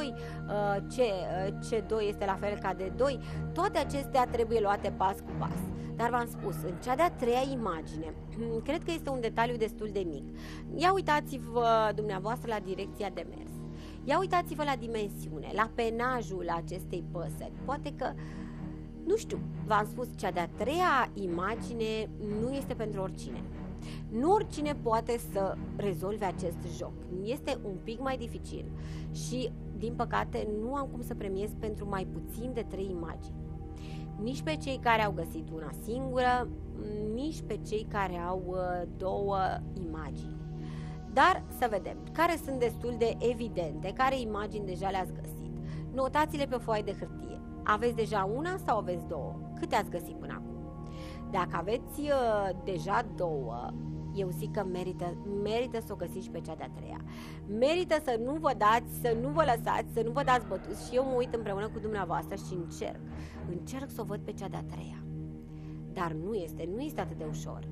C2 este la fel ca D2, toate acestea trebuie luate pas cu pas. Dar v-am spus, în cea de-a 3-a imagine, cred că este un detaliu destul de mic. Ia uitați-vă dumneavoastră la direcția de mers. Ia uitați-vă la dimensiune, la penajul acestei păsări. Poate că, nu știu, v-am spus, cea de-a 3-a imagine nu este pentru oricine. Nu oricine poate să rezolve acest joc. Este un pic mai dificil și, din păcate, nu am cum să premiez pentru mai puțin de 3 imagini. Nici pe cei care au găsit una singură, nici pe cei care au 2 imagini. Dar să vedem, care sunt destul de evidente, care imagini deja le-ați găsit. Notați-le pe o foaie de hârtie. Aveți deja una sau aveți 2? Câte ați găsit până acum? Dacă aveți deja 2, eu zic că merită să o găsiți pe cea de-a 3-a. Merită să nu vă dați, să nu vă lăsați, să nu vă dați bătuți și eu mă uit împreună cu dumneavoastră și încerc să o văd pe cea de-a 3-a. Dar nu este atât de ușor.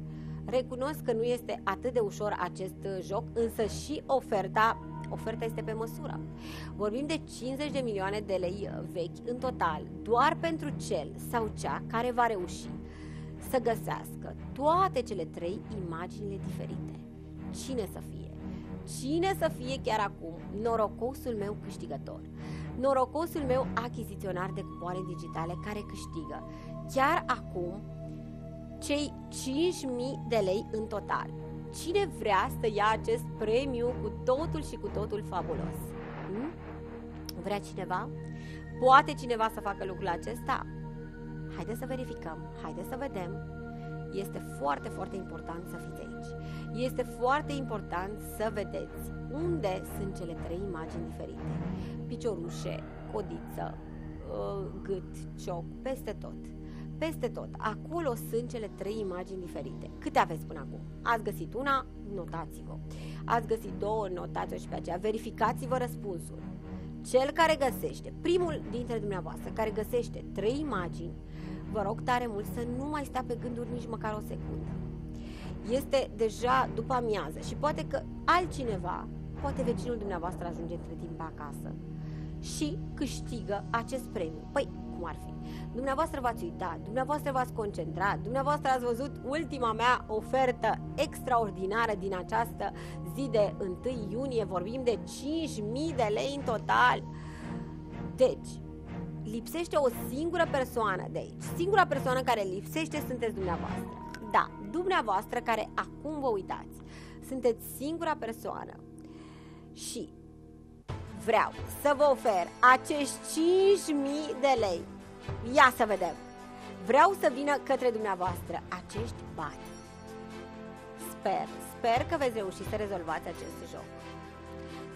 Recunosc că nu este atât de ușor acest joc, însă și oferta este pe măsură. Vorbim de 50 de milioane de lei vechi în total, doar pentru cel sau cea care va reuși să găsească toate cele 3 imaginile diferite. Cine să fie? Cine să fie chiar acum norocosul meu câștigător? Norocosul meu achiziționar de cupoane digitale care câștigă chiar acum cei 5.000 de lei în total. Cine vrea să ia acest premiu cu totul și cu totul fabulos? Vrea cineva? Poate cineva să facă lucrul acesta? Haideți să verificăm, haideți să vedem. Este foarte, foarte important să fiți aici. Este foarte important să vedeți unde sunt cele 3 imagini diferite. Piciorușe, codiță, gât, cioc, peste tot. Peste tot, acolo sunt cele 3 imagini diferite. Câte aveți până acum? Ați găsit una? Notați-vă. Ați găsit 2? Notați-o și pe aceea. Verificați-vă răspunsul. Cel care găsește, primul dintre dumneavoastră care găsește 3 imagini, vă rog tare mult să nu mai stea pe gânduri nici măcar o secundă. Este deja după amiază și poate că altcineva, poate vecinul dumneavoastră ajunge între timp acasă și câștigă acest premiu. Păi, cum ar fi? Dumneavoastră v-ați uitat, dumneavoastră v-ați concentrat, dumneavoastră ați văzut ultima mea ofertă extraordinară din această zi de 1 iunie, vorbim de 5.000 de lei în total. Deci, lipsește o singură persoană de aici. Singura persoană care lipsește sunteți dumneavoastră. Da, dumneavoastră care acum vă uitați. Sunteți singura persoană. Și vreau să vă ofer acești 5.000 de lei. Ia să vedem. Vreau să vină către dumneavoastră acești bani. Sper că veți reuși să rezolvați acest joc.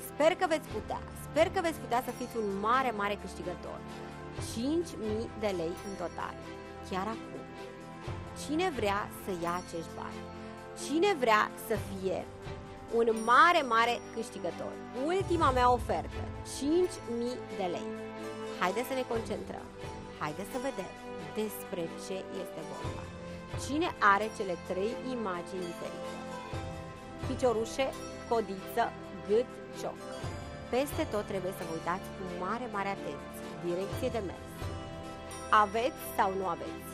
Sper că veți putea să fiți un mare, mare câștigător. 5.000 de lei în total. Chiar acum. Cine vrea să ia acești bani? Cine vrea să fie un mare, mare câștigător? Ultima mea ofertă, 5.000 de lei. Haideți să ne concentrăm. Haideți să vedem despre ce este vorba. Cine are cele 3 imagini diferite? Piciorușe, codiță, gât, cioc. Peste tot trebuie să vă uitați cu mare, mare atenție. Direcție de mers. Aveți sau nu aveți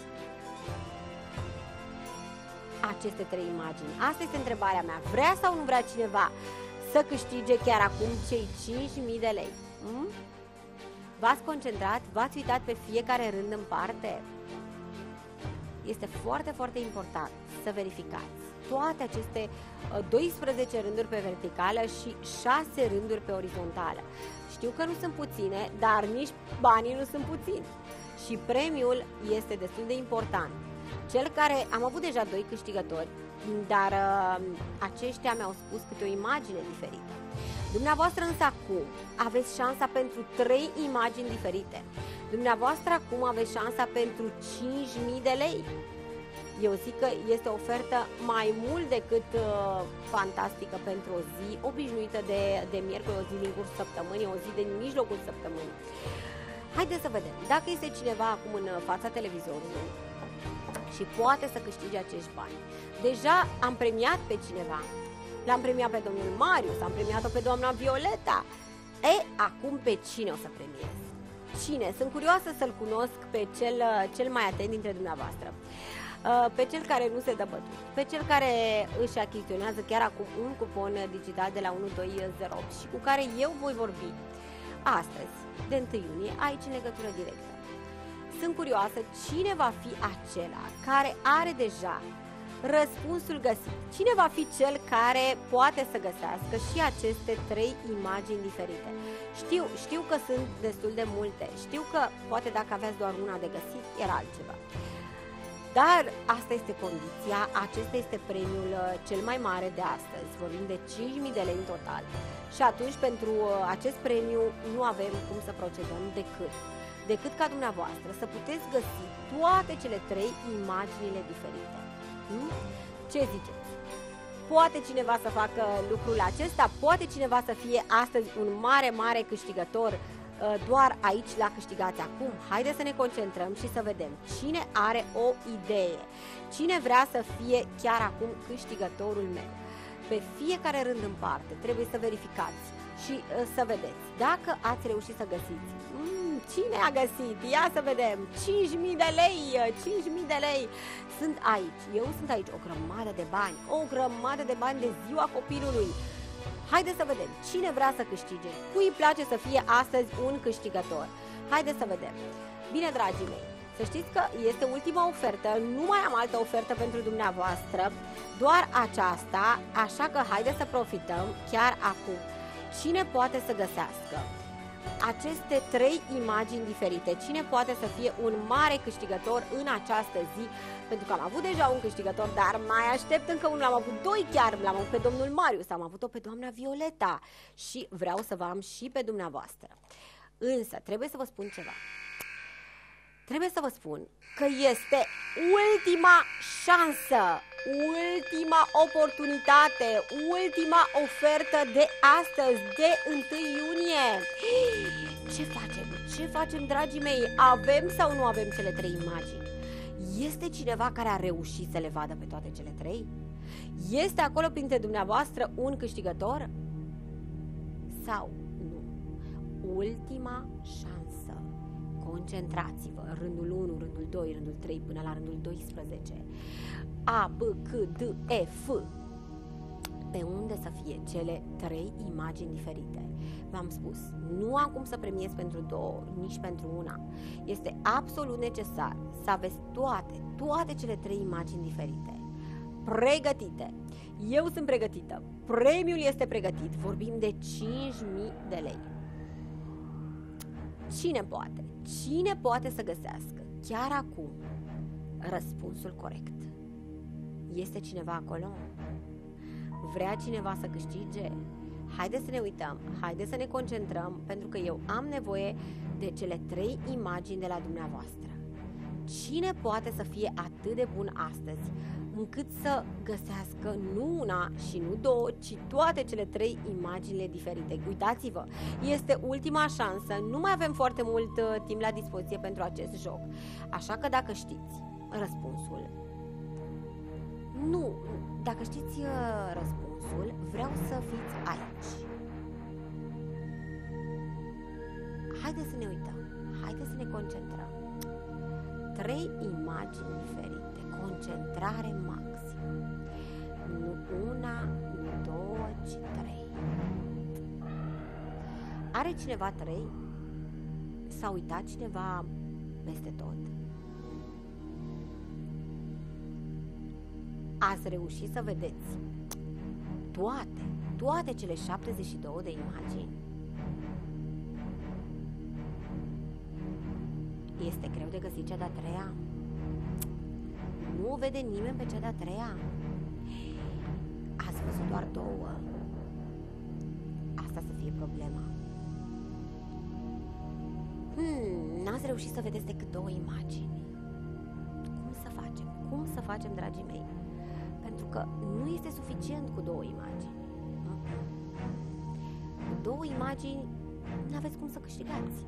aceste 3 imagini? Asta este întrebarea mea. Vrea sau nu vrea cineva să câștige chiar acum cei 5.000 de lei? V-ați concentrat? V-ați uitat pe fiecare rând în parte? Este foarte, foarte important să verificați toate aceste 12 rânduri pe verticală și 6 rânduri pe orizontală. Știu că nu sunt puține, dar nici banii nu sunt puțini. Și premiul este destul de important. Cel care, am avut deja 2 câștigători, dar aceștia mi-au spus câte o imagine diferită. Dumneavoastră însă acum aveți șansa pentru 3 imagini diferite. Dumneavoastră acum aveți șansa pentru 5.000 de lei. Eu zic că este o ofertă mai mult decât fantastică pentru o zi obișnuită de miercuri, o zi din cursul săptămânii, o zi din mijlocul săptămânii. Haideți să vedem. Dacă este cineva acum în fața televizorului și poate să câștige acești bani. Deja am premiat pe cineva. L-am premiat pe domnul Marius, am premiat-o pe doamna Violeta. Acum pe cine o să premiez? Cine? Sunt curioasă să-l cunosc pe cel mai atent dintre dumneavoastră. Pe cel care nu se dă bătut, pe cel care își achiziționează chiar acum un cupon digital de la 1208 și cu care eu voi vorbi astăzi, de 1 iunie, aici în legătură directă. Sunt curioasă cine va fi acela care are deja răspunsul găsit. Cine va fi cel care poate să găsească și aceste 3 imagini diferite? Știu că sunt destul de multe, știu că poate dacă aveați doar una de găsit, era altceva. Dar asta este condiția, acesta este premiul cel mai mare de astăzi, vorbim de 5.000 de lei în total. Și atunci pentru acest premiu nu avem cum să procedăm decât ca dumneavoastră să puteți găsi toate cele 3 imaginile diferite. Ce ziceți? Poate cineva să facă lucrul acesta? Poate cineva să fie astăzi un mare, mare câștigător doar aici la Câștigați Acum? Haideți să ne concentrăm și să vedem cine are o idee, cine vrea să fie chiar acum câștigătorul meu. Pe fiecare rând în parte trebuie să verificați și să vedeți dacă ați reușit să găsiți. Cine a găsit? Ia să vedem. 5.000 de lei, 5.000 de lei sunt aici. Eu sunt aici, o grămadă de bani, o grămadă de bani de ziua copilului. Haideți să vedem cine vrea să câștige, cui îi place să fie astăzi un câștigător. Haideți să vedem. Bine, dragii mei, să știți că este ultima ofertă, nu mai am altă ofertă pentru dumneavoastră, doar aceasta, așa că haideți să profităm chiar acum. Cine poate să găsească aceste 3 imagini diferite? Cine poate să fie un mare câștigător în această zi? Pentru că am avut deja un câștigător, dar mai aștept încă unul, am avut 2 chiar, l-am avut pe domnul Marius, am avut-o pe doamna Violeta și vreau să vă am și pe dumneavoastră. Însă, trebuie să vă spun ceva. Trebuie să vă spun că este ultima șansă, ultima oportunitate, ultima ofertă de astăzi, de 1 iunie. Ce facem? Ce facem, dragii mei? Avem sau nu avem cele 3 imagini? Este cineva care a reușit să le vadă pe toate cele 3? Este acolo printre dumneavoastră un câștigător? Sau nu? Ultima șansă. Concentrați-vă. Rândul 1, rândul 2, rândul 3 până la rândul 12. A, B, C, D, E, F. Pe unde să fie cele 3 imagini diferite? V-am spus, nu am cum să premiez pentru 2, nici pentru una. Este absolut necesar să aveți toate cele 3 imagini diferite. Pregătite. Eu sunt pregătită. Premiul este pregătit. Vorbim de 5.000 de lei. Cine poate? Cine poate să găsească chiar acum răspunsul corect? Este cineva acolo? Vrea cineva să câștige? Haideți să ne uităm, haideți să ne concentrăm, pentru că eu am nevoie de cele 3 imagini de la dumneavoastră. Cine poate să fie atât de bun astăzi încât să găsească nu una și nu două, ci toate cele 3 imaginile diferite? Uitați-vă, este ultima șansă, nu mai avem foarte mult timp la dispoziție pentru acest joc. Așa că dacă știți răspunsul, dacă știți răspunsul, vreau să fiți aici. Haideți să ne uităm, haideți să ne concentrăm. 3 imagini diferite, concentrare maximă. Nu una, nu două, ci 3. Are cineva 3? S-a uitat cineva peste tot? Ați reușit să vedeți toate cele 72 de imagini? Este greu de găsit cea de-a 3-a? Nu vede nimeni pe cea de-a 3-a? Ați văzut doar 2? Asta să fie problema. N-ați reușit să vedeți decât 2 imagini. Cum să facem? Cum să facem, dragii mei? Pentru că nu este suficient cu 2 imagini. Cu 2 imagini n-aveți cum să câștigați.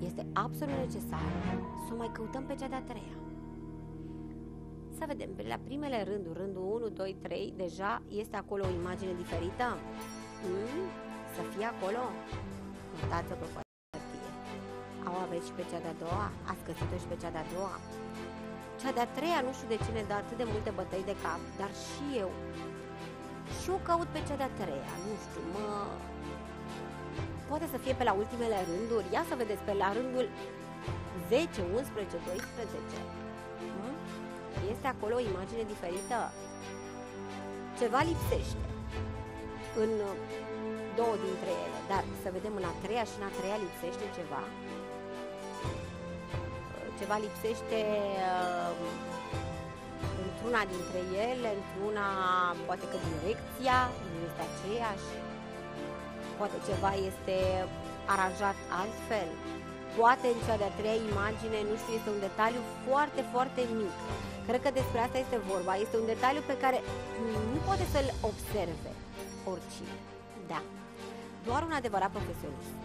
Este absolut necesar să o mai căutăm pe cea de-a 3-a. Să vedem, la primele rânduri, rândul 1, 2, 3, deja este acolo o imagine diferită. Să fie acolo? Notați-o pe hârtie. Au aveți și pe cea de-a 2-a? Ați găsit-o și pe cea de-a 2-a? Cea de-a 3-a nu știu de ce ne dă atât de multe bătăi de cap, dar și eu caut pe cea de-a 3-a, nu știu, poate să fie pe la ultimele rânduri. Ia să vedeți, pe la rândul 10, 11, 12. Este acolo o imagine diferită. Ceva lipsește în 2 dintre ele, dar să vedem în a 3-a și în a 3-a lipsește ceva. Ceva lipsește într-una dintre ele, într-una poate că direcția nu este aceeași. Poate ceva este aranjat altfel. Poate în cea de-a 3-a imagine, nu știu, este un detaliu foarte, foarte mic. Cred că despre asta este vorba. Este un detaliu pe care nu poate să-l observe oricine. Da. Doar un adevărat profesionist.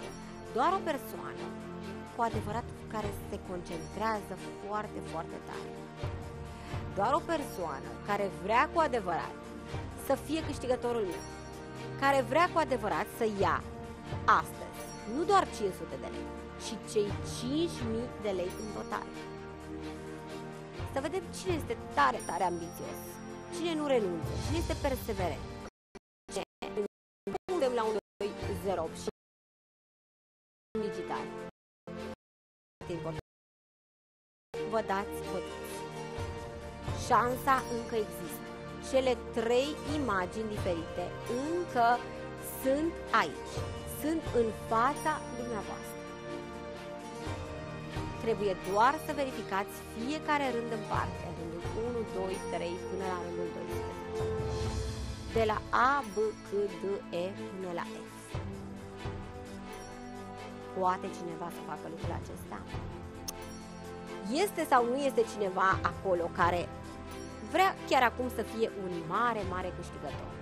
Doar o persoană cu adevărat care se concentrează foarte, foarte tare. Doar o persoană care vrea cu adevărat să fie câștigătorul meu, care vrea cu adevărat să ia astăzi nu doar 500 de lei, ci cei 5.000 de lei în total. Să vedem cine este tare, tare ambițios, cine nu renunță, cine este perseverent. Cine la 1, 2, 0 și digital. Vă dați hotărâți. Șansa încă există. Cele 3 imagini diferite încă sunt aici. Sunt în fața dumneavoastră. Trebuie doar să verificați fiecare rând în parte. Rândul 1, 2, 3 până la rândul 12. De la A, B, C, D, E până la F. Poate cineva să facă lucrul acesta? Este sau nu este cineva acolo care vrea chiar acum să fie un mare, mare câștigător?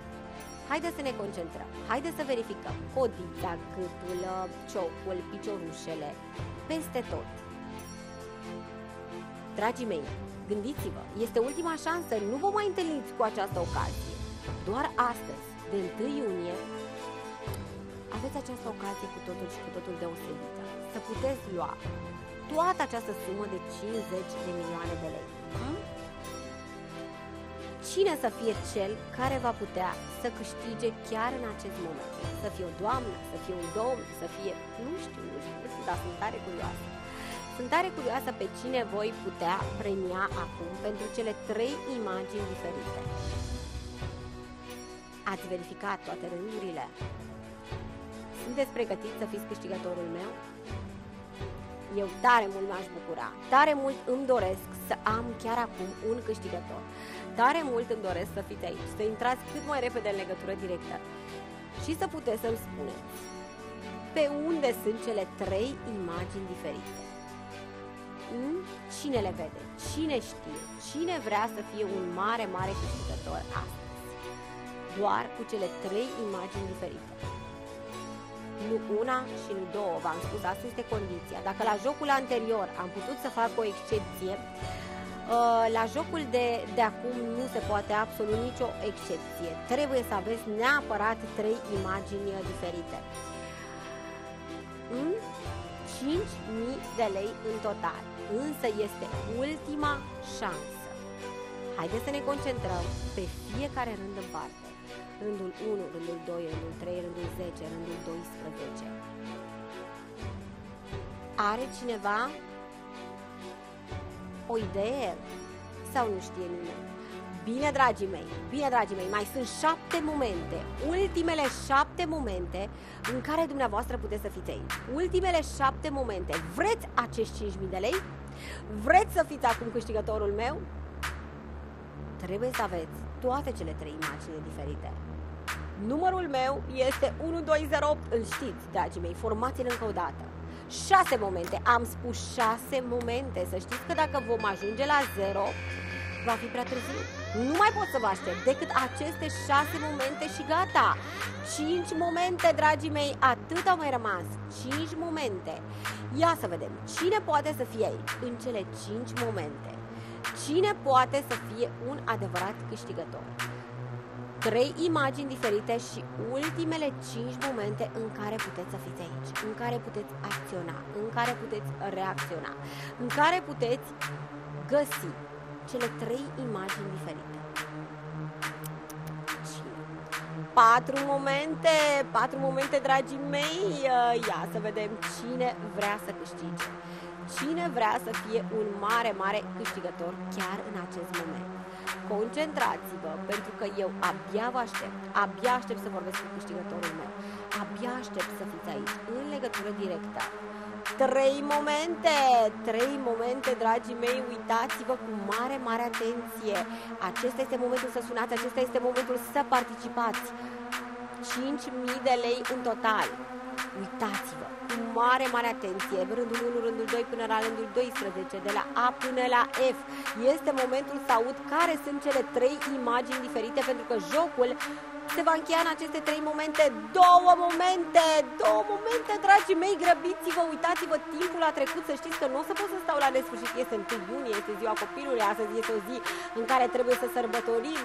Haideți să ne concentrăm, haideți să verificăm codița, gâtul, ciocul, piciorușele, peste tot. Dragii mei, gândiți-vă, este ultima șansă, nu vă mai întâlniți cu această ocazie. Doar astăzi, de 1 iunie, aveți această ocazie cu totul și cu totul deosebită. Să puteți lua toată această sumă de 50 de milioane de lei. Cine să fie cel care va putea să câștige chiar în acest moment? Să fie o doamnă, să fie un domn, să fie... Nu știu, dar sunt tare curioasă. Sunt tare curioasă pe cine voi putea premia acum pentru cele 3 imagini diferite. Ați verificat toate rândurile? Sunteți pregătiți să fiți câștigătorul meu? Eu tare mult m-aș bucura, tare mult îmi doresc să am chiar acum un câștigător. Tare mult îmi doresc să fiți aici, să intrați cât mai repede în legătură directă și să puteți să-mi spuneți pe unde sunt cele 3 imagini diferite. Cine le vede? Cine știe? Cine vrea să fie un mare, mare câștigător astăzi? Doar cu cele 3 imagini diferite. Nu una și nu două, v-am spus, asta este condiția. Dacă la jocul anterior am putut să fac o excepție, la jocul de acum nu se poate absolut nicio excepție. Trebuie să aveți neapărat 3 imagini diferite. 5.000 de lei în total, însă este ultima șansă. Haideți să ne concentrăm pe fiecare rând în parte. Rândul 1, rândul 2, rândul 3, rândul 10, rândul 12. Are cineva o idee? Sau nu știe nimeni? Bine, dragii mei, mai sunt 7 momente, ultimele 7 momente în care dumneavoastră puteți să fiți aici. Ultimele 7 momente. Vreți acești 5.000 de lei? Vreți să fiți acum câștigătorul meu? Trebuie să aveți toate cele 3 imagini diferite. Numărul meu este 1208, îl știți, dragii mei, formați-l încă o dată. 6 momente, am spus 6 momente, să știți că dacă vom ajunge la 0, va fi prea târziu. Nu mai pot să vă aștept decât aceste 6 momente și gata. 5 momente, dragii mei, atât au mai rămas. 5 momente. Ia să vedem, cine poate să fie aici în cele 5 momente? Cine poate să fie un adevărat câștigător? 3 imagini diferite și ultimele 5 momente în care puteți să fiți aici, în care puteți acționa, în care puteți reacționa, în care puteți găsi cele 3 imagini diferite. 4 momente, dragii mei. Ia să vedem cine vrea să câștige. Cine vrea să fie un mare, mare câștigător chiar în acest moment. Concentrați-vă, pentru că eu abia aștept să vorbesc cu câștigătorul meu. Abia aștept să fiți aici, în legătură directă. 3 momente, dragii mei, uitați-vă cu mare, mare atenție. Acesta este momentul să sunați, acesta este momentul să participați. 5.000 de lei în total. Uitați-vă cu mare, mare atenție. Rândul 1, rândul 2 până la rândul 12, de la A până la F. Este momentul să aud care sunt cele 3 imagini diferite, pentru că jocul se va încheia în aceste 3 momente. 2 momente, dragii mei, grăbiți-vă, uitați-vă, timpul a trecut, să știți că nu o să pot să stau la nesfârșit. Este 1 iunie, este ziua copilului, astăzi este o zi în care trebuie să sărbătorim,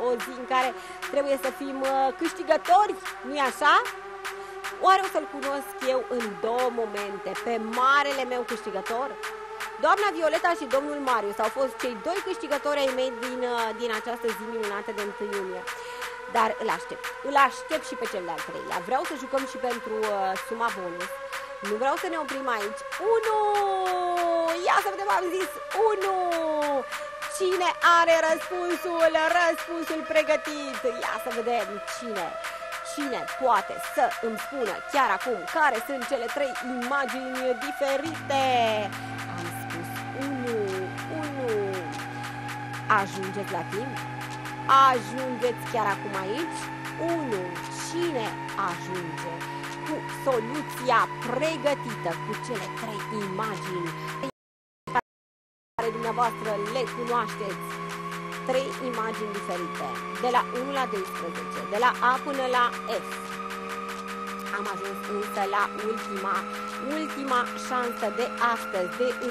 o zi în care trebuie să fim câștigători, nu-i așa? Oare o să-l cunosc eu în 2 momente pe marele meu câștigător? Doamna Violeta și domnul Marius au fost cei 2 câștigători ai mei din această zi minunată de 1 iunie. Dar îl aștept și pe cel de-al 3-lea. Vreau să jucăm și pentru suma bonus. Nu vreau să ne oprim aici. 1! Ia să vedem, am zis 1! Cine are răspunsul pregătit? Ia să vedem cine poate să îmi spună chiar acum care sunt cele 3 imagini diferite. Am spus 1. Ajungeți la timp? Ajungeți chiar acum aici? 1. Cine ajunge cu soluția pregătită, cu cele 3 imagini care dumneavoastră le cunoașteți? 3 imagini diferite, de la 1 la 12, de la A până la F. Am ajuns însă la ultima șansă de astăzi, de 1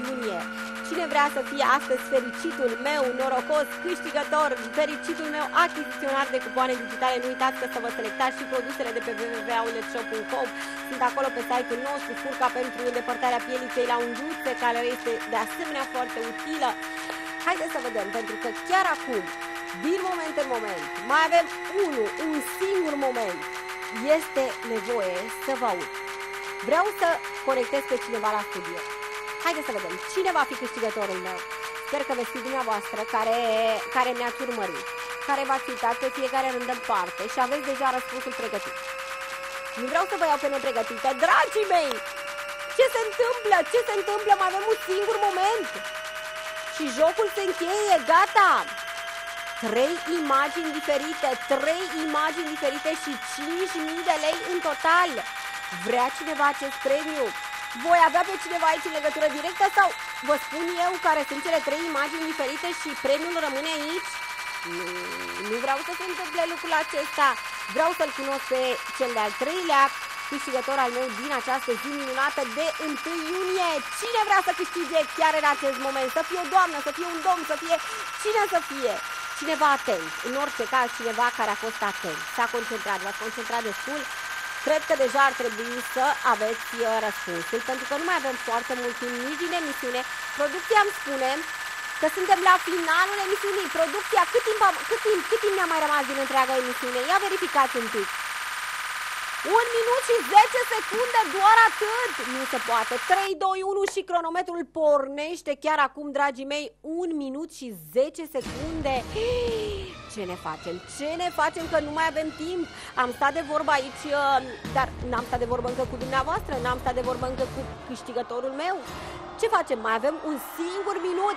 iunie. Cine vrea să fie astăzi fericitul meu, norocos, câștigător, fericitul meu achiziționar de cupoane digitale? Nu uitați că să vă selectați și produsele de pe www.outletshop.com. Sunt acolo pe site-ul nostru, furca pentru îndepărtarea pieliței la unghiuțe, care este de asemenea foarte utilă. Haideți să vedem, pentru că chiar acum, din moment în moment, mai avem un singur moment. Este nevoie să vă aud. Vreau să conectez pe cineva la studio. Haideți să vedem cine va fi câștigătorul meu. Sper că veți fi dumneavoastră care ne-ați urmărit, care v-ați uitat pe fiecare rând în parte și aveți deja răspunsul pregătit. Nu vreau să vă iau pe nepregătită. Dragii mei, ce se întâmplă? Mai avem un singur moment și jocul se încheie, gata. 3 imagini diferite și 5.000 de lei în total. Vrea cineva acest premiu? Voi avea pe cineva aici în legătură directă sau vă spun eu care sunt cele 3 imagini diferite și premiul rămâne aici? Nu vreau să se întâmple lucrul acesta. Vreau să-l cunosc pe cel de-al 3-lea câștigător al meu din această zi minunată de 1 iunie. Cine vrea să câștige chiar în acest moment? Să fie o doamnă, să fie un domn, să fie cine să fie? Cineva atent. În orice caz, cineva care a fost atent. S-a concentrat, v-ați concentrat destul. Cred că deja ar trebui să aveți răspunsul, pentru că nu mai avem foarte mult timp nici din emisiune. Producția îmi spune că suntem la finalul emisiunii. Producția, cât timp ne-a mai rămas din întreaga emisiune? Ia verificați un pic. 1 minut și 10 secunde, doar atât. Nu se poate. 3, 2, 1 și cronometrul pornește chiar acum, dragii mei. 1 minut și 10 secunde. Ce ne facem? Ce ne facem că nu mai avem timp? Am stat de vorbă aici, dar n-am stat de vorbă încă cu dumneavoastră, n-am stat de vorbă încă cu câștigătorul meu. Ce facem? Mai avem un singur minut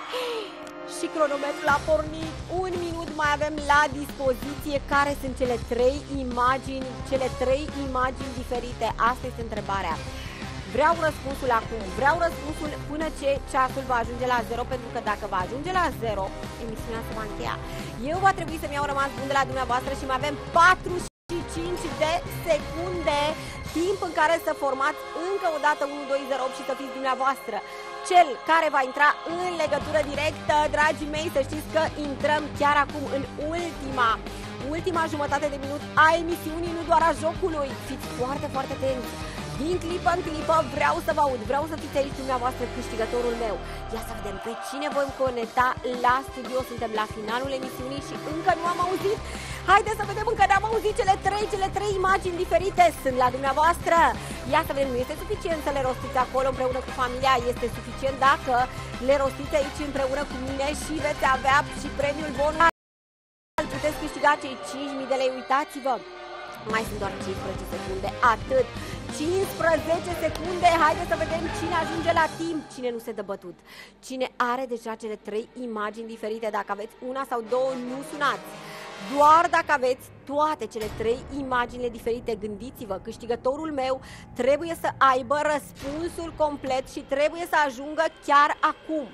și cronometrul a pornit. 1 minut mai avem la dispoziție. Care sunt cele 3 imagini, diferite? Asta este întrebarea. Vreau răspunsul acum, vreau răspunsul până ce ceasul va ajunge la 0, pentru că dacă va ajunge la 0, emisiunea se va încheia. Eu va trebui să-mi iau rămas bun de la dumneavoastră și mai avem 45 de secunde, timp în care să formați încă o dată 1, 2, 0 și să fiți dumneavoastră cel care va intra în legătură directă. Dragii mei, să știți că intrăm chiar acum în ultima jumătate de minut a emisiunii, nu doar a jocului. Fiți foarte, foarte atenți. Din clipă în clipă vreau să vă aud, vreau să fiți aici dumneavoastră câștigătorul meu. Ia să vedem pe cine vom conecta la studio. Suntem la finalul emisiunii și încă nu am auzit. Haideți să vedem, încă n-am auzit cele trei imagini diferite. Sunt la dumneavoastră. Ia să vedem, nu este suficient să le rostiți acolo împreună cu familia. Este suficient dacă le rostiți aici împreună cu mine și veți avea și premiul bonus. Puteți câștiga cei 5.000 de lei. Uitați-vă, mai sunt doar 15 secunde, atât. 15 secunde, haideți să vedem cine ajunge la timp, cine nu se dă bătut, cine are deja cele 3 imagini diferite. Dacă aveți una sau două, nu sunați. Doar dacă aveți toate cele 3 imaginile diferite, gândiți-vă, câștigătorul meu trebuie să aibă răspunsul complet și trebuie să ajungă chiar acum.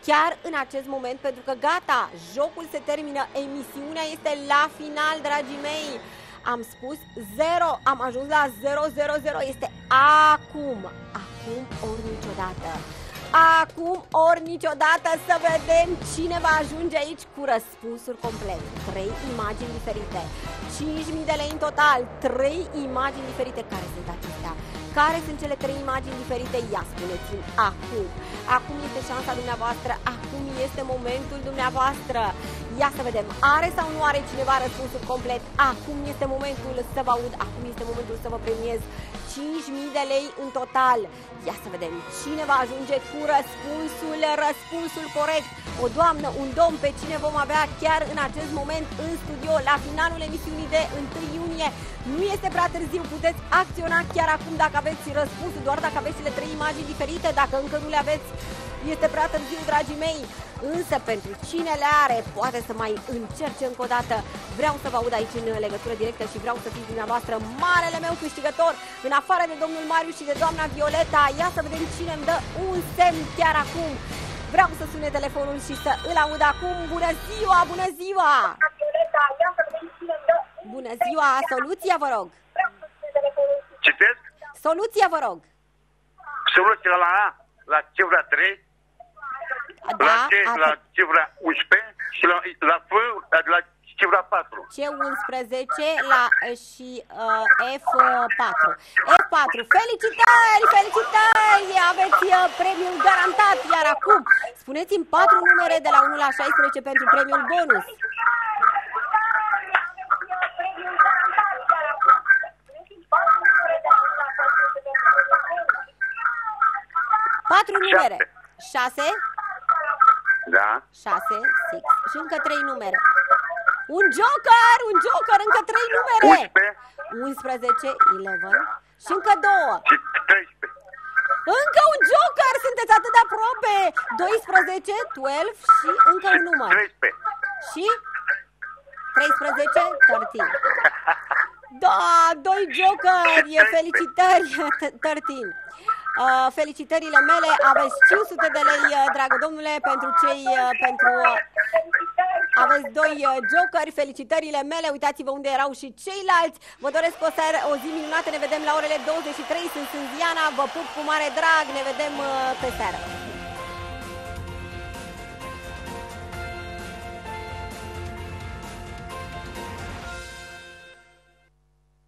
Chiar în acest moment, pentru că gata, jocul se termină, emisiunea este la final, dragii mei. Am spus 0, am ajuns la 000, este acum ori niciodată. Acum ori niciodată, să vedem cine va ajunge aici cu răspunsul complet. 3 imagini diferite, 5.000 de lei în total, 3 imagini diferite. Care sunt acestea? Care sunt cele 3 imagini diferite? Ia spuneți-mi acum. Acum este șansa dumneavoastră, acum este momentul dumneavoastră. Ia să vedem, are sau nu are cineva răspunsul complet? Acum este momentul să vă aud, acum este momentul să vă premiez 5.000 de lei în total. Ia să vedem cine va ajunge cu răspunsul corect. O doamnă, un domn, pe cine vom avea chiar în acest moment în studio, la finalul emisiunii de 1 iunie. Nu este prea târziu, puteți acționa chiar acum dacă aveți răspunsul, doar dacă aveți cele 3 imagini diferite. Dacă încă nu le aveți, este prea târziu, dragii mei. Însă pentru cine le are, poate să mai încerce încă o dată. Vreau să vă aud aici în legătură directă și vreau să fiți dumneavoastră marele meu câștigător, în afară de domnul Marius și de doamna Violeta. Ia să vedem cine îmi dă un semn chiar acum. Vreau să sune telefonul și să îl aud acum. Bună ziua, bună ziua! Bună ziua, soluția vă rog. Citesc? Soluția vă rog. Soluția la A, la cifra 3, da, la C, la cifra 11 și la F, la cifra 4. C11 la, și F4. F4. Felicitări, felicitări! Aveți premiul garantat, iar acum spuneți-mi 4 numere de la 1 la 16 pentru premiul bonus. 4 numere. 6? Da. 6, 6. Și încă 3 numere. Un joker, încă 3 numere. 11, 11 și încă 2. Și 13. Încă un joker, sunteți atât de aproape. 12, 12 și încă un număr. 13. Și 13, 13. Da, 2 jocuri, felicitări, 13. Felicitările mele, aveți 500 de lei, dragă domnule, aveți 2 jocuri, felicitările mele, uitați-vă unde erau și ceilalți. Vă doresc o zi minunată, ne vedem la orele 23, sunt Diana, vă pup cu mare drag, ne vedem pe seară.